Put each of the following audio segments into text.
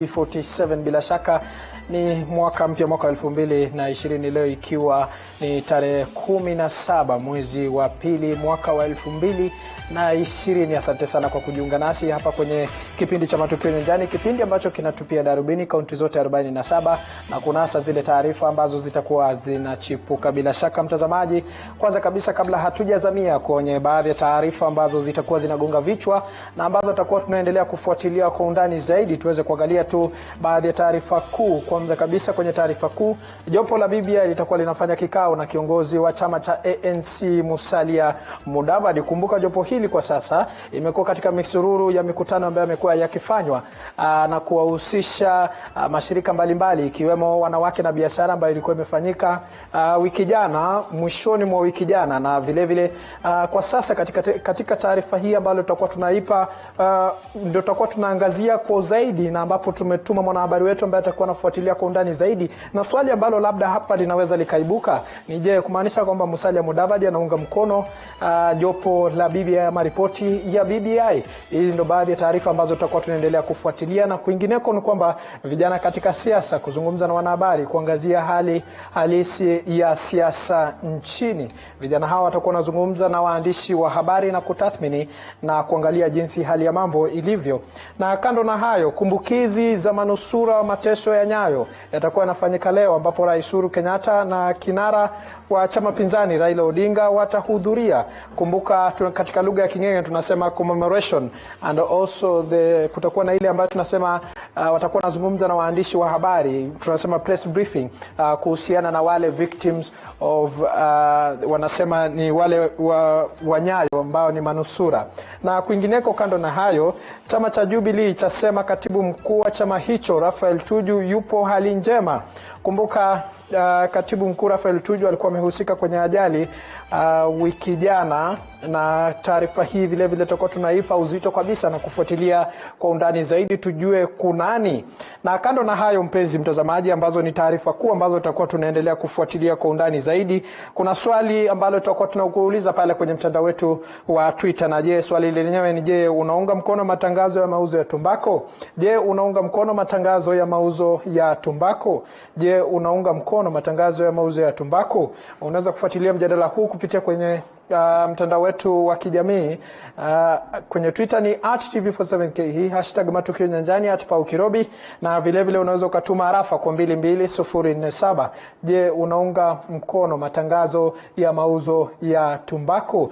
47 bila shaka ni mwaka mpya, mwaka 2020, leo ikiwa ni tarehe 17 mwezi wa pili mwaka wa 2020. Asante sana kwa kujiunga nasi hapa kwenye kipindi cha Matukio Nyanjani, kipindi ambacho kinatupia darubini kaunti zote 47 na kunasa zile taarifa ambazo zitakuwa zinachipuka. Bila shaka mtazamaji, kwanza kabisa kabla hatujazamia kwenye baadhi ya taarifa ambazo zitakuwa zinagonga vichwa na ambazo tutakuwa tunaendelea kufuatilia kwa undani zaidi, tuweze kuangalia tu baadhi ya taarifa kuu. Kwanza kabisa kwenye taarifa kuu, jopo la BBI litakuwa linafanya kikao na kiongozi wa chama cha ANC Musalia Mudavadi. Kumbuka jopo hili kwa sasa imekuwa katika misururu ya mikutano ambayo yamekuwa yakifanywa na kuwahusisha mashirika mbalimbali ikiwemo wanawake na biashara, ambayo ilikuwa imefanyika wiki jana, mwishoni mwa wiki jana, na vile vile kwa sasa katika taarifa hii ambayo tutakuwa tunaipa ndio tutakuwa tunaangazia kwa zaidi, na ambapo tumetuma mwanahabari wetu ambaye atakuwa anafuatilia kwa undani zaidi. Na swali ambalo labda hapa linaweza likaibuka ni je, kumaanisha kwamba Musalia Mudavadi anaunga mkono jopo la BBI ama ripoti ya BBI? Hizi ndio baadhi ya taarifa ambazo tutakuwa tunaendelea kufuatilia, na kwingineko ni kwamba vijana katika siasa kuzungumza na wanahabari kuangazia hali halisi ya siasa nchini. Vijana hawa watakuwa wanazungumza na waandishi wa habari na kutathmini na kuangalia jinsi hali ya mambo ilivyo. Na kando na hayo, kumbukizi za manusura wa mateso ya Nyayo yatakuwa yanafanyika leo, ambapo Rais Uhuru Kenyatta na kinara wa chama pinzani Raila Odinga watahudhuria. Kumbuka katika lugha ya King'eng'e tunasema commemoration, and also kutakuwa na ile ambayo tunasema watakuwa wanazungumza na waandishi wa habari, tunasema press briefing, kuhusiana na wale victims of wanasema ni wale wa Nyayo ambao ni manusura. Na kwingineko kando na hayo, chama cha Jubilee chasema katibu mkuu wa chama hicho Raphael Tuju yupo hali njema. Kumbuka katibu mkuu Raphael Tuju alikuwa amehusika kwenye ajali wiki jana, na taarifa hii vile vile tutakuwa tunaipa uzito kabisa na kufuatilia kwa undani zaidi tujue kunani. Na kando na hayo, mpenzi mtazamaji, ambazo ni taarifa kuu ambazo tutakuwa tunaendelea kufuatilia kwa undani zaidi, kuna swali ambalo tutakuwa tunakuuliza pale kwenye mtandao wetu wa Twitter. Na je, swali lenyewe ni je, unaunga mkono matangazo ya mauzo ya tumbako? Je, unaunga mkono matangazo ya mauzo ya tumbako? Je, unaunga mkono matangazo ya mauzo ya tumbako? Unaweza kufuatilia mjadala huu kupitia kwenye mtandao wetu wa kijamii. Kwenye Twitter ni @tv47ke, hashtag Matukio Nyanjani, @paukirobi, na vile vile unaweza ukatuma arafa kwa 22047. Je, unaunga mkono matangazo ya mauzo ya tumbako?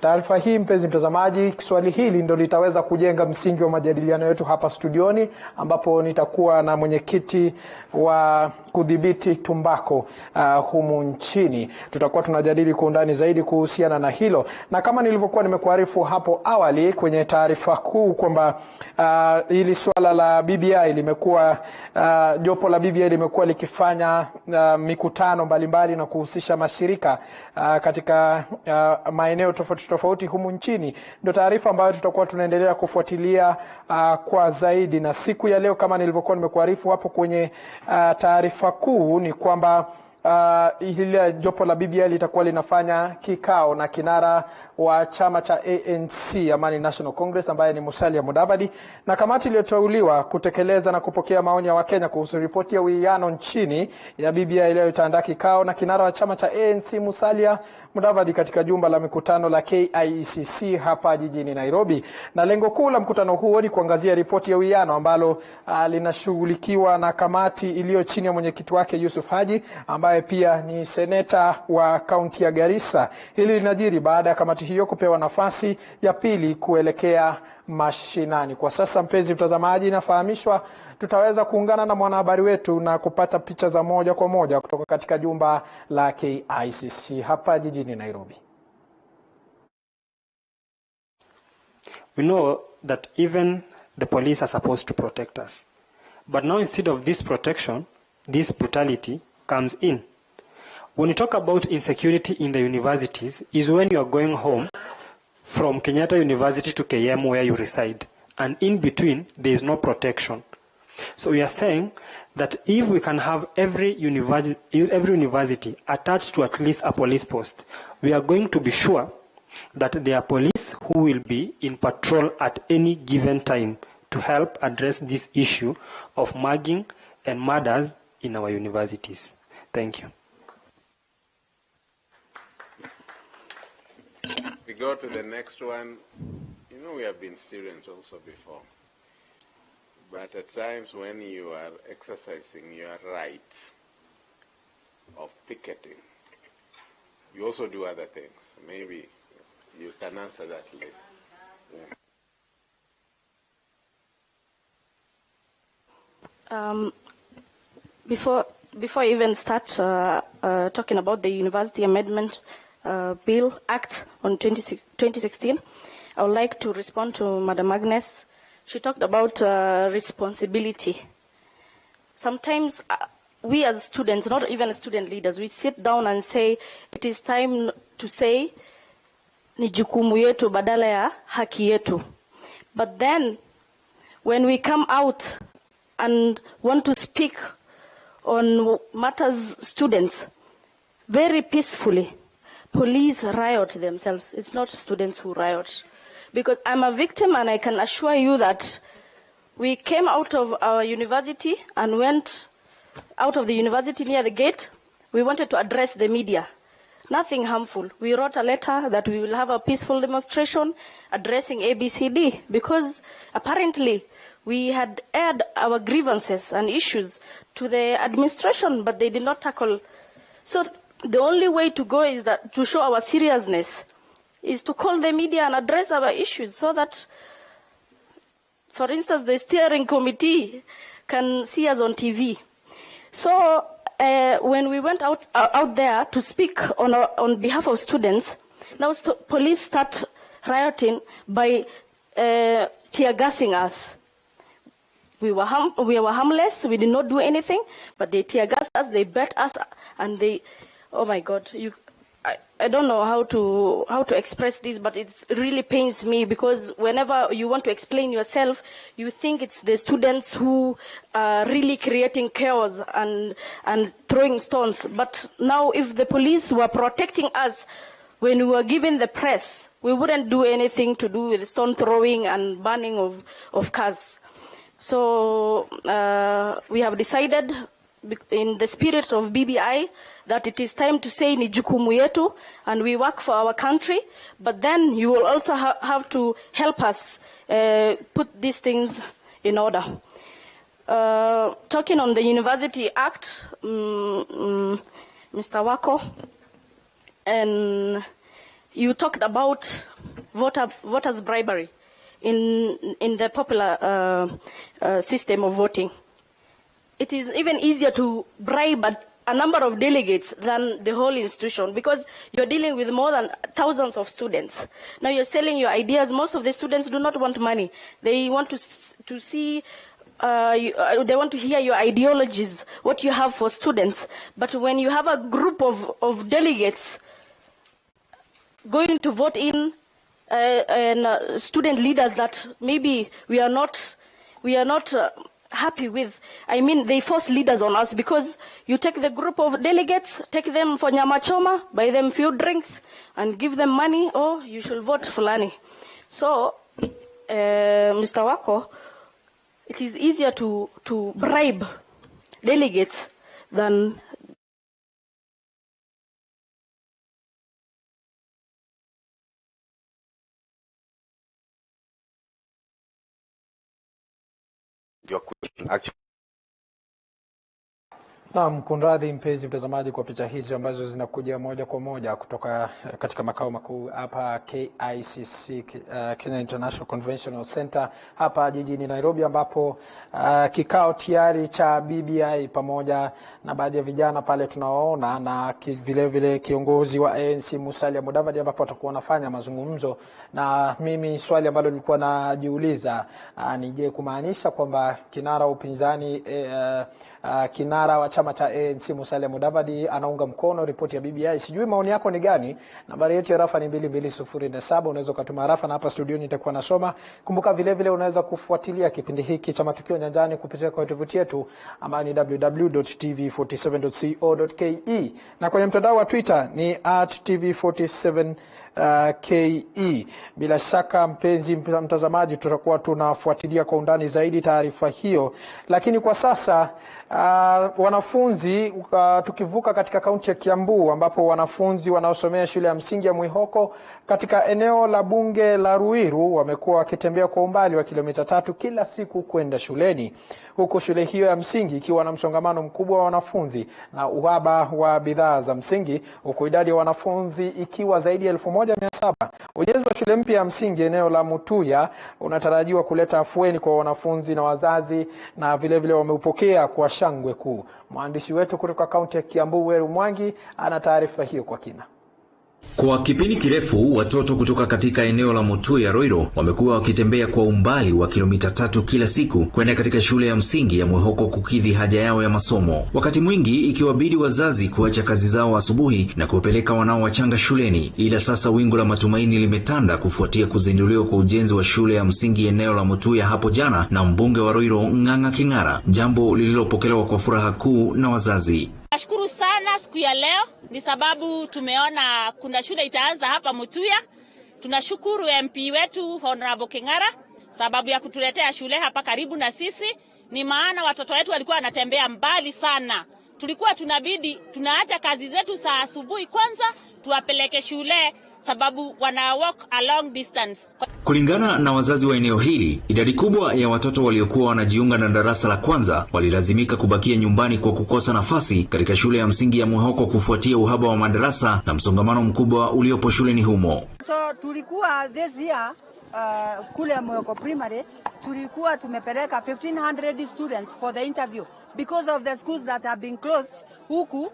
Taarifa hii, mpenzi mtazamaji, swali hili ndio litaweza kujenga msingi wa majadiliano yetu hapa studioni, ambapo nitakuwa na mwenyekiti wa kudhibiti tumbako humu nchini. Tutakuwa tunajadili kwa undani zaidi kuhusiana na hilo. Na kama nilivyokuwa nimekuarifu hapo awali kwenye taarifa kuu kwamba hili swala la BBI limekuwa jopo la BBI limekuwa likifanya mikutano mbalimbali na kuhusisha mashirika katika maeneo tofauti humu nchini. Ndio taarifa ambayo tutakuwa tunaendelea kufuatilia kwa zaidi. Na siku ya leo kama nilivyokuwa nimekuarifu hapo kwenye taarifa kuu ni kwamba hili jopo la BBI litakuwa linafanya kikao na kinara wa chama cha ANC Amani National Congress ambaye ni Musalia Mudavadi, na kamati iliyoteuliwa kutekeleza na kupokea maoni ya Wakenya kuhusu ripoti ya uwiano nchini ya BBI leo itaandaa kikao na kinara wa chama cha ANC Musalia Mudavadi katika jumba la mikutano la KICC hapa jijini Nairobi. Na lengo kuu la mkutano huo ni kuangazia ripoti ya uwiano ambalo linashughulikiwa na kamati iliyo chini ya mwenyekiti wake Yusuf Haji, ambaye pia ni seneta wa kaunti ya Garissa. Hili linajiri baada ya kamati hiyo kupewa nafasi ya pili kuelekea mashinani. Kwa sasa, mpenzi mtazamaji, nafahamishwa tutaweza kuungana na mwanahabari wetu na kupata picha za moja kwa moja kutoka katika jumba la KICC hapa jijini Nairobi. We know that even the police are supposed to protect us. But now instead of this protection, this brutality comes in. When you talk about insecurity in the universities is when you are going home from Kenyatta University to KM where you reside, and in between there is no protection. So we are saying that if we can have every university attached to at least a police post, we are going to be sure that there are police who will be in patrol at any given time to to help address this issue of mugging and murders in our universities. Thank you. We go to the next one. You know, we have been students also before. But at times when you are exercising your right of picketing, you also do other things. Maybe you can answer that later. Yeah. Before I even start talking about the University Amendment Bill Act on 2016, I would like to respond to Madam Agnes. She talked about responsibility. Sometimes we as students, not even student leaders, we sit down and say, it is time to say, ni jukumu yetu badala ya haki yetu. But then, when we come out and want to speak on matters students, very peacefully, police riot themselves. It's not students who riot. Because I'm a victim, and I can assure you that we came out of our university and went out of the university near the gate. We wanted to address the media. Nothing harmful. We wrote a letter that we will have a peaceful demonstration addressing ABCD, because apparently we had aired our grievances and issues to the administration, but they did not tackle. So the only way to go is that to show our seriousness is to call the media and address our issues, so that, for instance, the steering committee can see us on TV. So when we went out there to speak on behalf of students, now police start rioting by tear gassing us. We were harmless. We did not do anything, but they tear gassed us, they bet us, and they, oh my God, I don't know how to express this, but it really pains me, because whenever you want to explain yourself, you think it's the students who are really creating chaos and throwing stones. But now, if the police were protecting us when we were given the press, we wouldn't do anything to do with stone throwing and burning of cars. So we have decided, in the spirit of BBI, that it is time to say ni jukumu yetu, and we work for our country, but then you will also have to help us put these things in order. Talking on the University Act, Mr. Wako, and you talked about voters' bribery in the popular system of voting. It is even easier to bribe a number of delegates than the whole institution, because you're dealing with more than thousands of students. Now you're selling your ideas. Most of the students do not want money. They want to see, they want to hear your ideologies, what you have for students. But when you have a group of delegates going to vote in and student leaders that maybe we are not happy with. I mean, they force leaders on us, because you take the group of delegates, take them for nyama choma, buy them few drinks, and give them money, or you should vote fulani. So, Mr. Wako, it is easier to bribe delegates than your question. Actually, Naam, kunradhi mpenzi mtazamaji kwa picha hizi ambazo zinakuja moja kwa moja kutoka katika makao makuu hapa KICC, Kenya International Convention Center hapa jijini Nairobi, ambapo kikao tayari cha BBI pamoja na baadhi ya vijana pale tunaoona, na vile vile kiongozi wa ANC Musalia Mudavadi, ambapo watakuwa wanafanya mazungumzo. Na mimi swali ambalo nilikuwa najiuliza ni je, kumaanisha kwamba kinara upinzani kinara wa chama cha ANC Musalia Mudavadi anaunga mkono ripoti ya BBI? Sijui maoni yako ni gani. Nambari yetu ya rafa ni 22047. Unaweza kutuma rafa na hapa studio nitakuwa nasoma. Kumbuka vile vile unaweza kufuatilia kipindi hiki cha Matukio Nyanjani kupitia kwa tovuti yetu ambayo ni www.tv47.co.ke, na kwenye mtandao wa Twitter ni @tv47 KE. Bila shaka mpenzi mtazamaji, tutakuwa tunafuatilia kwa undani zaidi taarifa hiyo, lakini kwa sasa wanafunzi tukivuka katika kaunti ya Kiambu ambapo wanafunzi wanaosomea shule ya msingi ya Mwihoko katika eneo la bunge la Ruiru wamekuwa wakitembea kwa umbali wa kilomita 3 kila siku kwenda shuleni, huku shule hiyo ya msingi ikiwa na msongamano mkubwa wa wanafunzi na uhaba wa bidhaa za msingi, huku idadi ya wanafunzi ikiwa zaidi ya 1700. Ujenzi wa shule mpya ya msingi eneo la Mutuya unatarajiwa kuleta afueni kwa wanafunzi na wazazi, na vile wameupokea kwa shangwe kuu. Mwandishi wetu kutoka kaunti ya Kiambu Weru Mwangi ana taarifa hiyo kwa kina. Kwa kipindi kirefu watoto kutoka katika eneo la Mutuya Roiro wamekuwa wakitembea kwa umbali wa kilomita 3 kila siku kwenda katika shule ya msingi ya Mwihoko kukidhi haja yao ya masomo, wakati mwingi ikiwabidi wazazi kuacha kazi zao asubuhi na kupeleka wanao wachanga shuleni. Ila sasa wingu la matumaini limetanda kufuatia kuzinduliwa kwa ujenzi wa shule ya msingi eneo la Mutuya hapo jana na mbunge wa Roiro Ng'ang'a King'ara, jambo lililopokelewa kwa furaha kuu na wazazi. Nashukuru sana siku ya leo, ni sababu tumeona kuna shule itaanza hapa Mutuya. Tunashukuru MP wetu Honorable King'ara sababu ya kutuletea shule hapa karibu na sisi. Ni maana watoto wetu walikuwa wanatembea mbali sana. Tulikuwa tunabidi tunaacha kazi zetu saa asubuhi kwanza tuwapeleke shule sababu wana walk a long distance. Kulingana na wazazi wa eneo hili, idadi kubwa ya watoto waliokuwa wanajiunga na darasa la kwanza walilazimika kubakia nyumbani kwa kukosa nafasi katika shule ya msingi ya Mwihoko kufuatia uhaba wa madarasa na msongamano mkubwa uliopo shuleni humo. So tulikuwa this year kule Mwihoko Primary tulikuwa tumepeleka 1500 students for the interview because of the schools that have been closed huku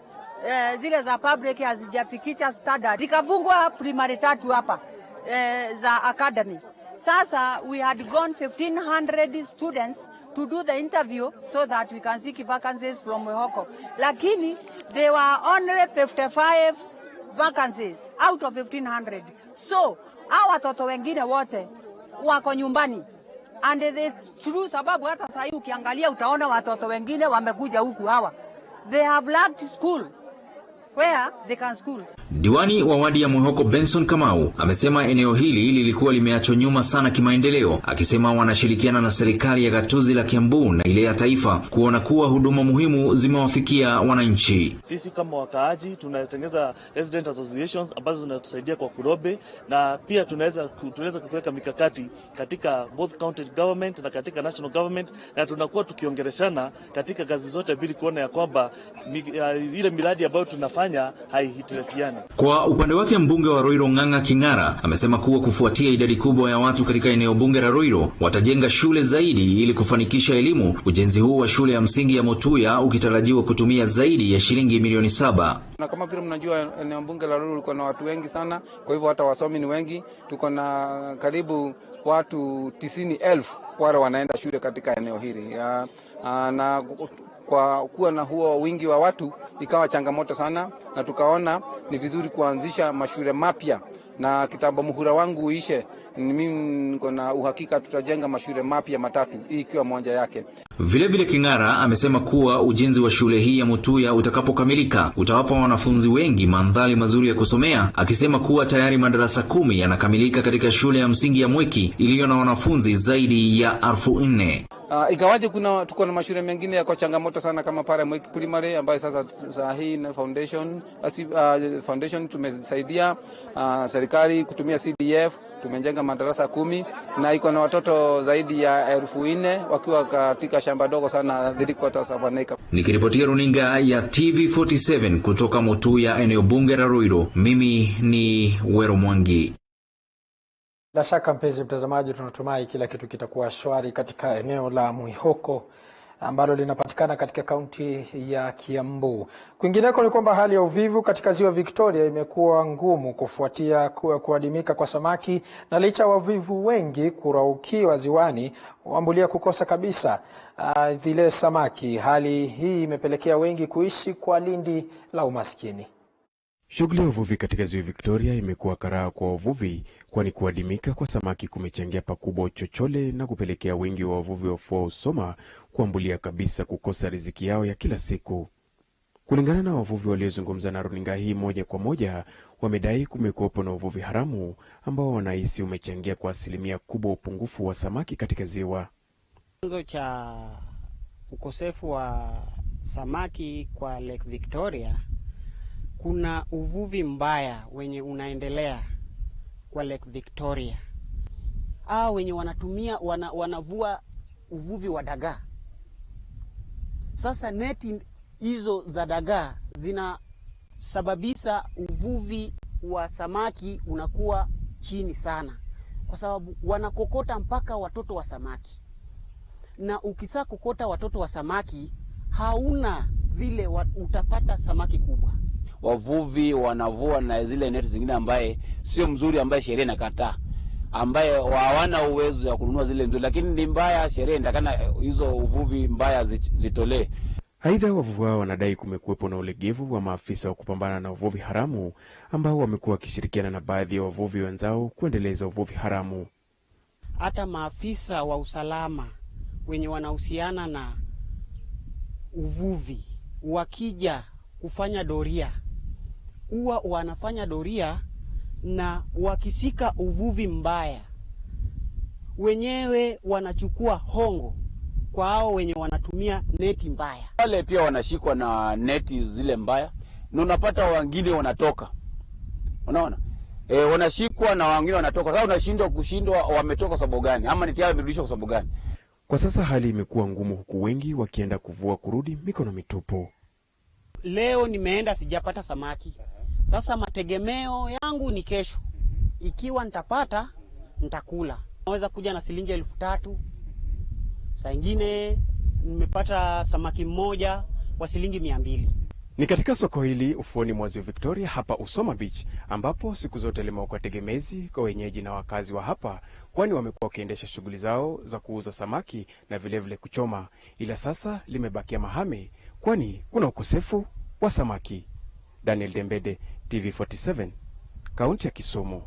zile za public hazijafikisha standard. Zikafungwa primary 3 hapa za academy. Sasa we had gone 1500 students to do the interview so that we can seek vacancies from Mwihoko. Lakini there were only 55 vacancies out of 1500. So hawa watoto wengine wote wako nyumbani. And it's true sababu hata sasa hivi ukiangalia utaona watoto wengine wamekuja huku hawa. They have lacked school where they can school. Diwani wa wadi ya Mwihoko Benson Kamau amesema eneo hili lilikuwa limeachwa nyuma sana kimaendeleo, akisema wanashirikiana na serikali ya gatuzi la Kiambu na ile ya taifa kuona kuwa huduma muhimu zimewafikia wananchi. Sisi kama wakaaji tunatengeneza resident associations ambazo zinatusaidia kwa kurobe, na pia tunaweza kuweka mikakati katika both county government na katika national government, na tunakuwa tukiongeleshana katika kazi zote bila kuona ya kwamba ile miradi ambayo tunafanya haihitilafiani. Kwa upande wake mbunge wa Roiro Ng'ang'a King'ara amesema kuwa kufuatia idadi kubwa ya watu katika eneo bunge la Roiro watajenga shule zaidi ili kufanikisha elimu, ujenzi huu wa shule ya msingi ya Mutuya ukitarajiwa kutumia zaidi ya shilingi milioni 7. Na kama vile mnajua eneo bunge la Roiro liko na watu wengi sana, kwa hivyo hata wasomi ni wengi. Tuko na karibu watu 90,000 wale wanaenda shule katika eneo hili. Na kwa kuwa na huo wingi wa watu ikawa changamoto sana, na tukaona ni vizuri kuanzisha mashule mapya, na kitambo muhula wangu uishe mimi niko na uhakika tutajenga mashule mapya 3, hii ikiwa moja yake. Vile King'ara amesema kuwa ujenzi wa shule hii ya Mutuya utakapokamilika utawapa wanafunzi wengi mandhari mazuri ya kusomea, akisema kuwa tayari madarasa 10 yanakamilika katika shule ya msingi ya Mweki iliyo na wanafunzi zaidi ya 4,000. Ikawaje tuko na mashule mengine yako changamoto sana kama pale Mweki Primary ambayo sasa hii na foundation tumesaidia serikali kutumia CDF, tumejenga madarasa 10 na iko na watoto zaidi ya 4,000 wakiwa katika shamba dogo sana 3/4 of an acre. Nikiripotia runinga ya TV47 kutoka Mutuya eneo bunge la Roiro, mimi ni Weru Mwangi. La shaka mpenzi mtazamaji, tunatumai kila kitu kitakuwa shwari katika eneo la Mwihoko ambalo linapatikana katika kaunti ya Kiambu. Kwingineko ni kwamba hali ya uvivu katika ziwa Victoria imekuwa ngumu kufuatia kuadimika kwa samaki, na licha wavivu wengi kuraukiwa ziwani, waambulia kukosa kabisa zile samaki. Hali hii imepelekea wengi kuishi kwa lindi la umaskini. Shughuli ya uvuvi katika ziwa Victoria imekuwa karaha kwa wavuvi, kwani kuadimika kwa samaki kumechangia pakubwa uchochole na kupelekea wengi wa wavuvi wa Usoma kuambulia kabisa kukosa riziki yao ya kila siku. Kulingana na wavuvi waliozungumza na runinga hii moja kwa moja, wamedai kumekuwepo na uvuvi haramu ambao wanahisi umechangia kwa asilimia kubwa upungufu wa samaki katika ziwa. Chanzo cha ukosefu wa samaki kwa Lake Victoria, kuna uvuvi mbaya wenye unaendelea kwa Lake Victoria. Wenye wanatumia wanavua uvuvi wa dagaa. Sasa neti hizo za dagaa zinasababisha uvuvi wa samaki unakuwa chini sana, kwa sababu wanakokota mpaka watoto wa samaki. Na ukisa kokota watoto wa samaki, hauna vile utapata samaki kubwa. Wavuvi wanavua na zile neti zingine ambaye sio mzuri, ambaye sheria inakataa, ambaye hawana uwezo wa kununua zile nzuri, lakini ni mbaya, sheria inataka hizo uvuvi mbaya zitolee. Aidha, wavuvi hao wanadai kumekuwepo na ulegevu wa maafisa wa kupambana na uvuvi haramu ambao wamekuwa wakishirikiana na baadhi ya wavuvi wenzao kuendeleza uvuvi haramu. Hata maafisa wa usalama wenye wanahusiana na uvuvi wakija kufanya doria, huwa wanafanya doria, na wakisika uvuvi mbaya wenyewe wanachukua hongo kwa hao wenye wanatumia neti mbaya. Wale pia wanashikwa na neti zile mbaya, na unapata wengine wanatoka. Unaona? Wanashikwa na wengine wanatoka. Sasa kushindwa wametoka sababu gani, ama neti yao imerudishwa kwa sababu gani? Kwa sasa hali imekuwa ngumu, huku wengi wakienda kuvua kurudi mikono mitupu. Leo nimeenda sijapata samaki. Sasa mategemeo yangu ni kesho. Ikiwa nitapata, nitakula. Naweza kuja na shilingi 3,000. Saa ingine nimepata samaki mmoja wa shilingi 200. Ni katika soko hili ufuoni mwa Ziwa Victoria hapa Usoma Beach, ambapo siku zote limekuwa tegemezi kwa wenyeji na wakazi wa hapa, kwani wamekuwa wakiendesha shughuli zao za kuuza samaki na vilevile kuchoma. Ila sasa limebakia mahame, kwani kuna ukosefu wa samaki. Daniel Dembede, TV47, kaunti ya Kisumu.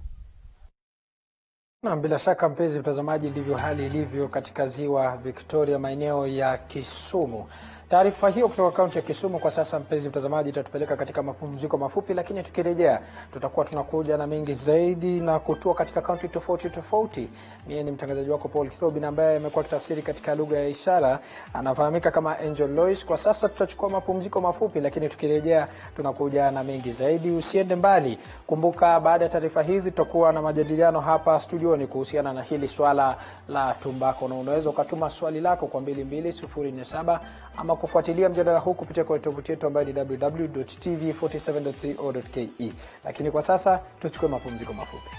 Na bila shaka mpenzi mtazamaji, ndivyo hali ilivyo katika Ziwa Victoria, maeneo ya Kisumu. Taarifa hiyo kutoka kaunti ya Kisumu. Kwa sasa mpenzi mtazamaji, itatupeleka katika mapumziko mafupi, lakini tukirejea tutakuwa tunakuja na mengi zaidi na kutua katika kaunti tofauti tofauti. Mimi ni mtangazaji wako Paul Kirobin, ambaye amekuwa kitafsiri katika lugha ya ishara, anafahamika kama Angel Lois. Kwa sasa tutachukua mapumziko mafupi, lakini tukirejea tunakuja na mengi zaidi. Usiende mbali. Kumbuka, baada ya taarifa hizi tutakuwa na majadiliano hapa studioni kuhusiana na hili swala la tumbako, na unaweza ukatuma swali lako kwa 22047 ama kufuatilia mjadala huu kupitia kwa tovuti yetu ambayo ni www.tv47.co.ke. Lakini kwa sasa tuchukue mapumziko mafupi.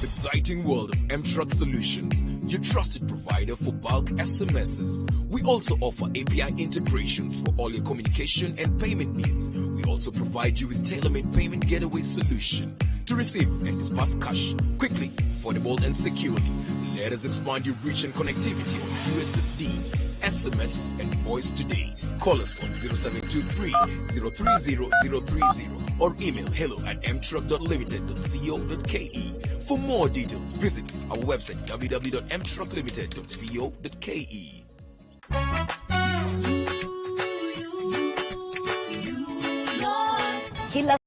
Exciting world of M-Truck Solutions, your trusted provider for bulk SMSs. We also offer API integrations for all your communication and payment needs. We also provide you with tailor-made payment getaway solution to receive and disperse cash quickly, affordable and securely. Let us expand your reach and connectivity on USSD, SMS and voice today. Call us on 0723 030 030 or email hello@mtruck.limited.co.ke. For more details, visit our website www.mtrucklimited.co.ke. Kila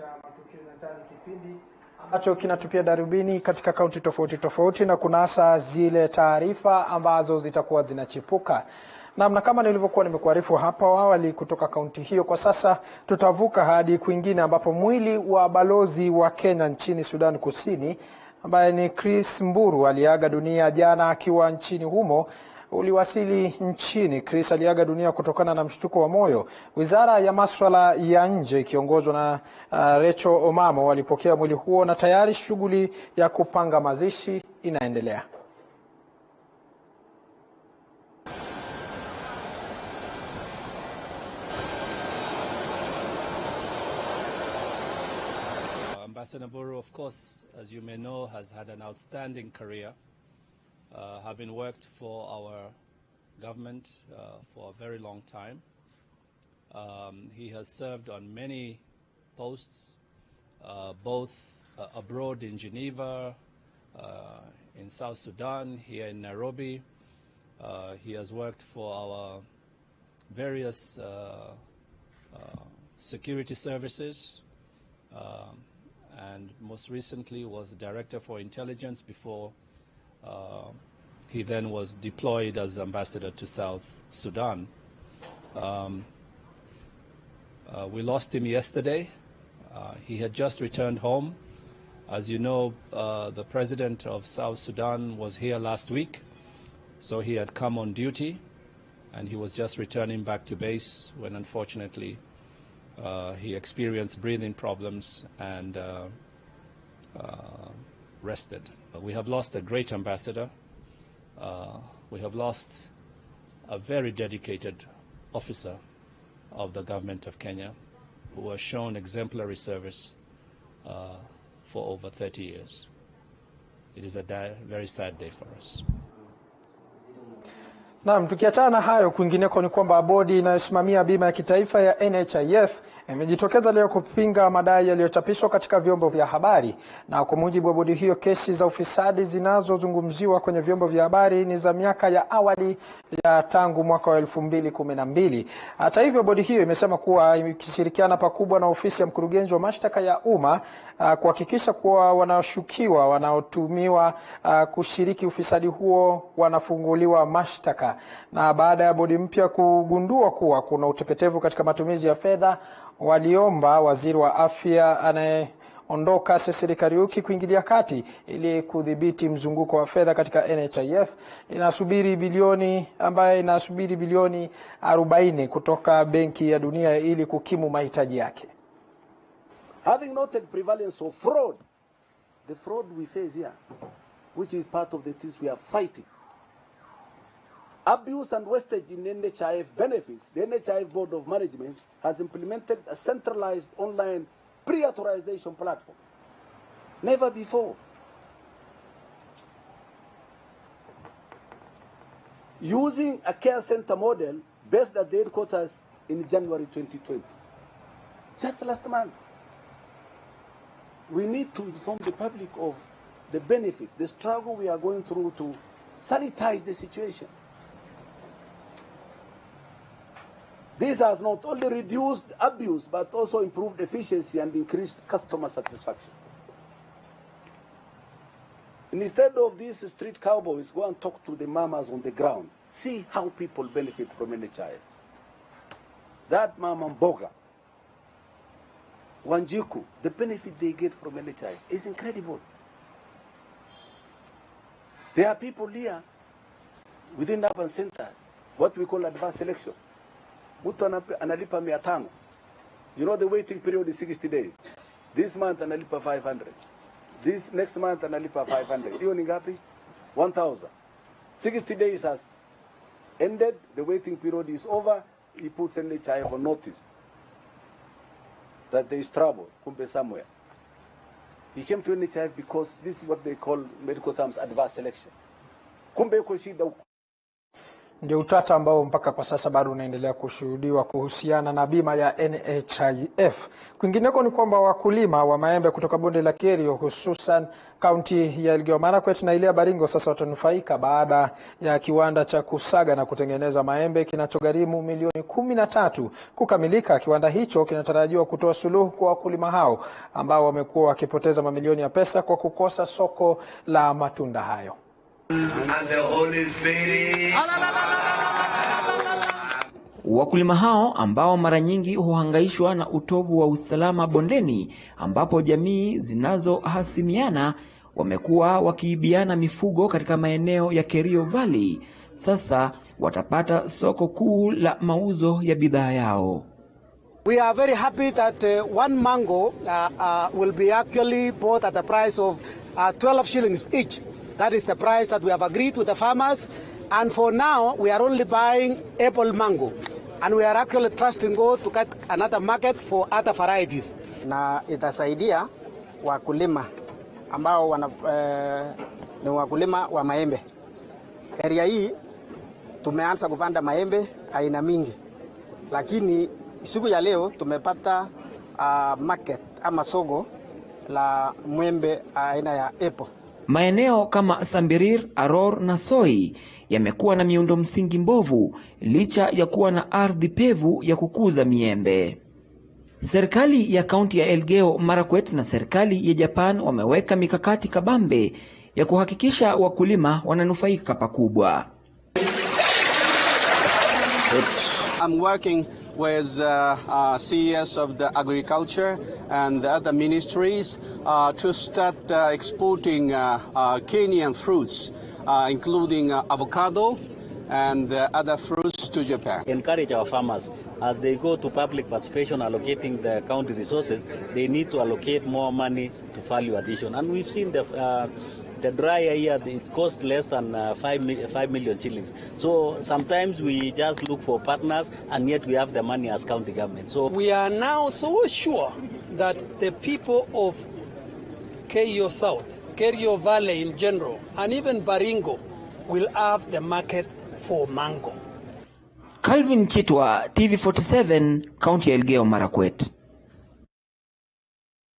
cha Matukio Nyanjani, kipindi ambacho kinatupia darubini katika kaunti tofauti tofauti na kunasa zile taarifa ambazo zitakuwa zinachipuka. Na kama nilivyokuwa nimekuarifu hapa awali kutoka kaunti hiyo, kwa sasa tutavuka hadi kwingine ambapo mwili wa balozi wa Kenya nchini Sudan Kusini ambaye ni Chris Mburu aliaga dunia jana akiwa nchini humo uliwasili nchini. Chris aliaga dunia kutokana na mshtuko wa moyo. Wizara ya masuala ya nje ikiongozwa na Rachel Omamo walipokea mwili huo na tayari shughuli ya kupanga mazishi inaendelea. Ambassador Mburu, of course, as you may know, has had an outstanding career, having worked for our government for a very long time. He has served on many posts, both abroad in Geneva, in South Sudan, here in Nairobi. He has worked for our various security services, and most recently was Director for Intelligence before he then was deployed as ambassador to South Sudan. We lost him yesterday. He had just returned home. As you know, the president of South Sudan was here last week, so he had come on duty, and he was just returning back to base when unfortunately he experienced breathing problems and rested. We have lost a great ambassador. We have lost a very dedicated officer of the government of Kenya who has shown exemplary service for over 30 years. It is a very sad day for us. Naam, tukiachana na hayo, kwingineko ni kwamba bodi inayosimamia bima ya kitaifa ya NHIF imejitokeza leo kupinga madai yaliyochapishwa katika vyombo vya habari. Na kwa mujibu wa bodi hiyo, kesi za ufisadi zinazozungumziwa kwenye vyombo vya habari ni za miaka ya awali ya tangu mwaka wa 2012. Hata hivyo, bodi hiyo imesema kuwa ikishirikiana pakubwa na ofisi ya mkurugenzi wa mashtaka ya umma kuhakikisha kuwa wanaoshukiwa wanaotumiwa kushiriki ufisadi huo wanafunguliwa mashtaka. Na baada ya bodi mpya kugundua kuwa kuna utepetevu katika matumizi ya fedha, waliomba waziri wa afya anayeondoka Cecily Kariuki kuingilia kati ili kudhibiti mzunguko wa fedha katika NHIF. Inasubiri bilioni 40 kutoka Benki ya Dunia ili kukimu mahitaji yake. Having noted prevalence of fraud, the fraud we face here, which is part of the things we are fighting, abuse and wastage in NHIF benefits, the NHIF Board of Management has implemented a centralized online pre-authorization platform. Never before. Using a care center model based at the headquarters in January 2020. Just last month. We need to inform the public of the benefits, the struggle we are going through to sanitize the situation. This has not only reduced abuse, but also improved efficiency and increased customer satisfaction. Instead of these street cowboys, go and talk to the mamas on the ground. See how people benefit from NHIF. That mama Mboga, Wanjiku, the benefit they get from NHIF is incredible. There are people here within urban centers, what we call advanced selection. Mtu analipa 500. You know the waiting period is 60 days. This month analipa 500. This next month analipa 500. Hiyo ni ngapi? 1,000. 60 days has ended, the waiting period is over, he puts NHIF on notice that there is trouble, kumbe somewhere. He came to NHIF because this is what they call medical terms advanced selection. Kumbe yuko shida huko. ndio utata ambao mpaka kwa sasa bado unaendelea kushuhudiwa kuhusiana na bima ya NHIF. Kwingineko ni kwamba wakulima wa maembe kutoka bonde la Kerio, hususan kaunti ya Elgeyo Marakwet na ile ya Baringo, sasa watanufaika baada ya kiwanda cha kusaga na kutengeneza maembe kinachogharimu milioni 13 kukamilika. Kiwanda hicho kinatarajiwa kutoa suluhu kwa wakulima hao ambao wamekuwa wakipoteza mamilioni ya pesa kwa kukosa soko la matunda hayo. Wakulima hao ambao mara nyingi huhangaishwa na utovu wa usalama bondeni ambapo jamii zinazohasimiana wamekuwa wakiibiana mifugo katika maeneo ya Kerio Valley, sasa watapata soko kuu la mauzo ya bidhaa yao. We are very happy that one mango will be actually bought at the price of 12 shillings each. That is the price that we have agreed with the farmers. And for now, we are only buying apple mango. And we are actually trusting God to get another market for other varieties. Na itasaidia wakulima ambao ni wakulima wa maembe. Area hii tumeanza kupanda maembe aina mingi. Lakini siku ya leo tumepata market ama soko la mwembe aina ya apple. Maeneo kama Sambirir, Aror na Soi yamekuwa na miundo msingi mbovu licha ya kuwa na ardhi pevu ya kukuza miembe. Serikali ya kaunti ya Elgeyo Marakwet na serikali ya Japan wameweka mikakati kabambe ya kuhakikisha wakulima wananufaika pakubwa. I'm working with CES of the agriculture and the other ministries to start exporting Kenyan fruits, including avocado and other fruits to Japan. Encourage our farmers as they go to public participation allocating the county resources, they need to allocate more money to value addition. And we've seen the dry area, it costs less than 5 million shillings. So sometimes we just look for partners and yet we have the money as county government. So we are now so sure that the people of Kerio South, Kerio Valley in general, and even Baringo will have the market for mango. Calvin Chitwa, TV47, County ya Elgeyo Marakwet.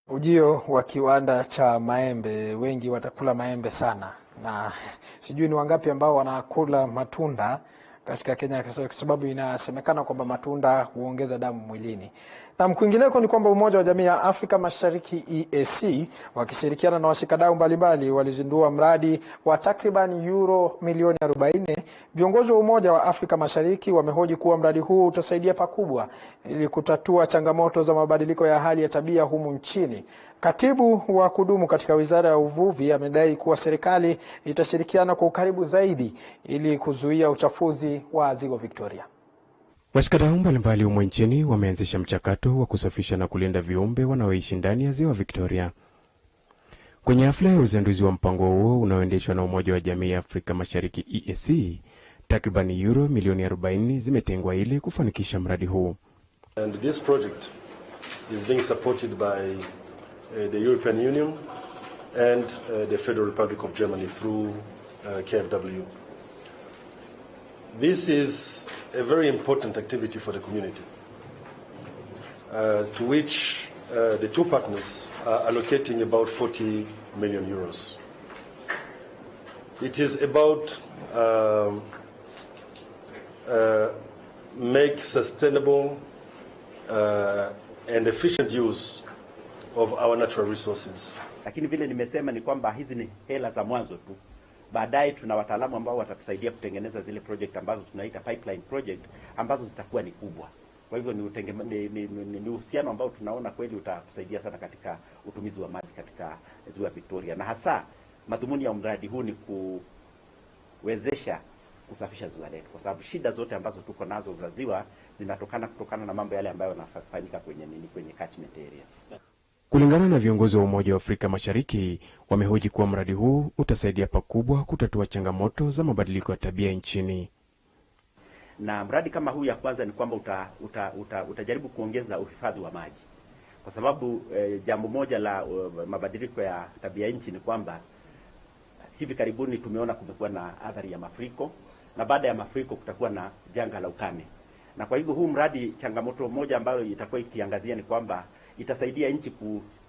Ujio wa kiwanda cha maembe, wengi watakula maembe sana, na sijui ni wangapi ambao wanakula matunda katika Kenya kwa sababu inasemekana kwamba matunda huongeza damu mwilini. Na kwingineko ni kwamba Umoja wa Jamii ya Afrika Mashariki EAC wakishirikiana na washikadau mbalimbali walizindua mradi wa takriban euro milioni 40. Viongozi wa Umoja wa Afrika Mashariki wamehoji kuwa mradi huu utasaidia pakubwa ili kutatua changamoto za mabadiliko ya hali ya tabia humu nchini. Katibu wa kudumu katika Wizara ya Uvuvi amedai kuwa serikali itashirikiana kwa ukaribu zaidi ili kuzuia uchafuzi wa Ziwa Victoria. Washikadau mbalimbali humu nchini wameanzisha mchakato wa kusafisha na kulinda viumbe wanaoishi ndani ya Ziwa Victoria. Kwenye hafla ya uzinduzi wa mpango huo unaoendeshwa na Umoja wa Jamii ya Afrika Mashariki EAC, takriban euro milioni 40 zimetengwa ili kufanikisha mradi huu. And this project is being supported by the European Union and the Federal Republic of Germany through KfW. This is a very important activity for the community, to which the two partners are allocating about 40 million euros. It is about make sustainable and efficient use of our natural resources. Lakini vile nimesema ni kwamba hizi ni hela za mwanzo tu. Baadaye tuna wataalamu ambao watatusaidia kutengeneza zile project ambazo tunaita pipeline project ambazo zitakuwa ni kubwa. Kwa hivyo ni uhusiano ambao tunaona kweli utatusaidia sana katika utumizi wa maji katika Ziwa Victoria, na hasa madhumuni ya mradi huu ni kuwezesha kusafisha ziwa letu, kwa sababu shida zote ambazo tuko nazo za ziwa kutokana na mambo yale ambayo yanafanyika kwenye catchment area. Kulingana na viongozi wa Umoja wa Afrika Mashariki, wamehoji kuwa mradi huu utasaidia pakubwa kutatua changamoto za mabadiliko ya tabia nchini. Na mradi kama huu ya kwanza ni kwamba utajaribu kuongeza uhifadhi wa maji. Kwa sababu jambo moja la mabadiliko ya tabia nchi ni kwamba hivi karibuni tumeona kumekuwa na athari ya mafuriko, na baada ya mafuriko kutakuwa na janga la ukame. Na kwa hivyo huu mradi, changamoto moja ambayo itakuwa ikiangazia ni kwamba itasaidia nchi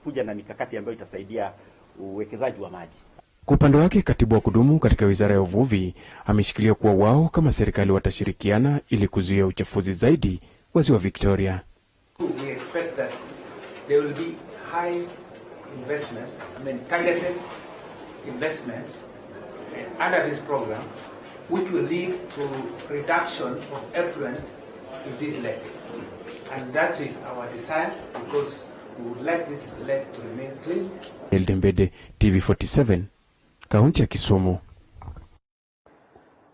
kuja na mikakati ambayo itasaidia uwekezaji wa maji. Kwa upande wake, katibu wa kudumu katika Wizara ya Uvuvi ameshikilia kuwa wao kama serikali watashirikiana ili kuzuia uchafuzi zaidi wa Ziwa Victoria. We expect that there will be high investments, targeted investments under this program, which will lead to reduction of effluents in this lake. And that is our desire, because we would like this lake to remain clean. Eldembede, TV47, kaunti ya Kisumu.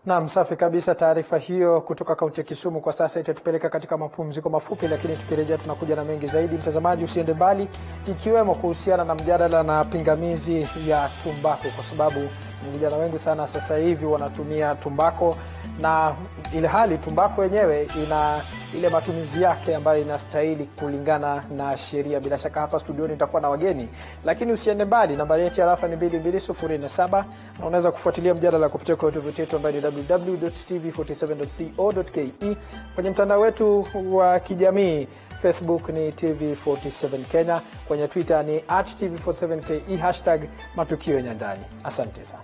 Naam, safi kabisa. Taarifa hiyo kutoka kaunti ya Kisumu kwa sasa itatupeleka katika mapumziko mafupi, lakini tukirejea tunakuja na mengi zaidi. Mtazamaji, usiende mbali, ikiwemo kuhusiana na mjadala na pingamizi ya tumbako, kwa sababu vijana wengi sana sasa hivi wanatumia tumbako, na ile hali tumbako yenyewe ina ile matumizi yake ambayo inastahili kulingana na sheria. Bila shaka hapa studioni nitakuwa na wageni, lakini usiende mbali. Nambari yetu ya rafa ni 22047 na unaweza kufuatilia mjadala kupitia kwa tovuti yetu ambayo ni www.tv47.co.ke. Kwenye mtandao wetu wa kijamii Facebook ni TV47 Kenya, kwenye Twitter ni @TV47KE #Matukio Nyanjani. Asante sana.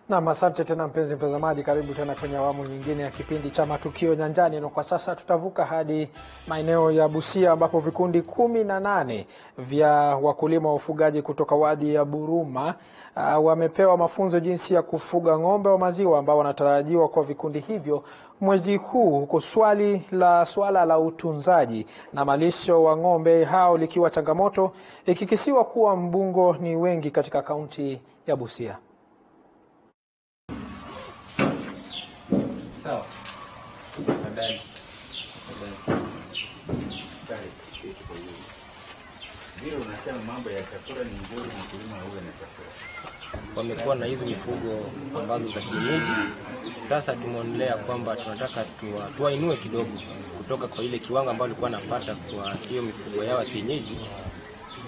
Na asante tena mpenzi mtazamaji, karibu tena kwenye awamu nyingine ya kipindi cha Matukio Nyanjani, na kwa sasa tutavuka hadi maeneo ya Busia ambapo vikundi 18 vya wakulima wa ufugaji kutoka wadi ya Buruma wamepewa mafunzo jinsi ya kufuga ng'ombe wa maziwa ambao wanatarajiwa kwa vikundi hivyo mwezi huu, huko swala la utunzaji na malisho wa ng'ombe hao likiwa changamoto, ikikisiwa kuwa mbungo ni wengi katika kaunti ya Busia. Sawa. Nadhani. Ndio unasema mambo ya chakula ni nzuri, mkulima huwe na chakula. Wamekuwa na hizo mifugo ambazo za kienyeji. Sasa tumeonelea kwamba tunataka tuwainue kidogo kutoka kwa ile kiwango ambacho walikuwa wanapata kwa hiyo mifugo yao ya kienyeji,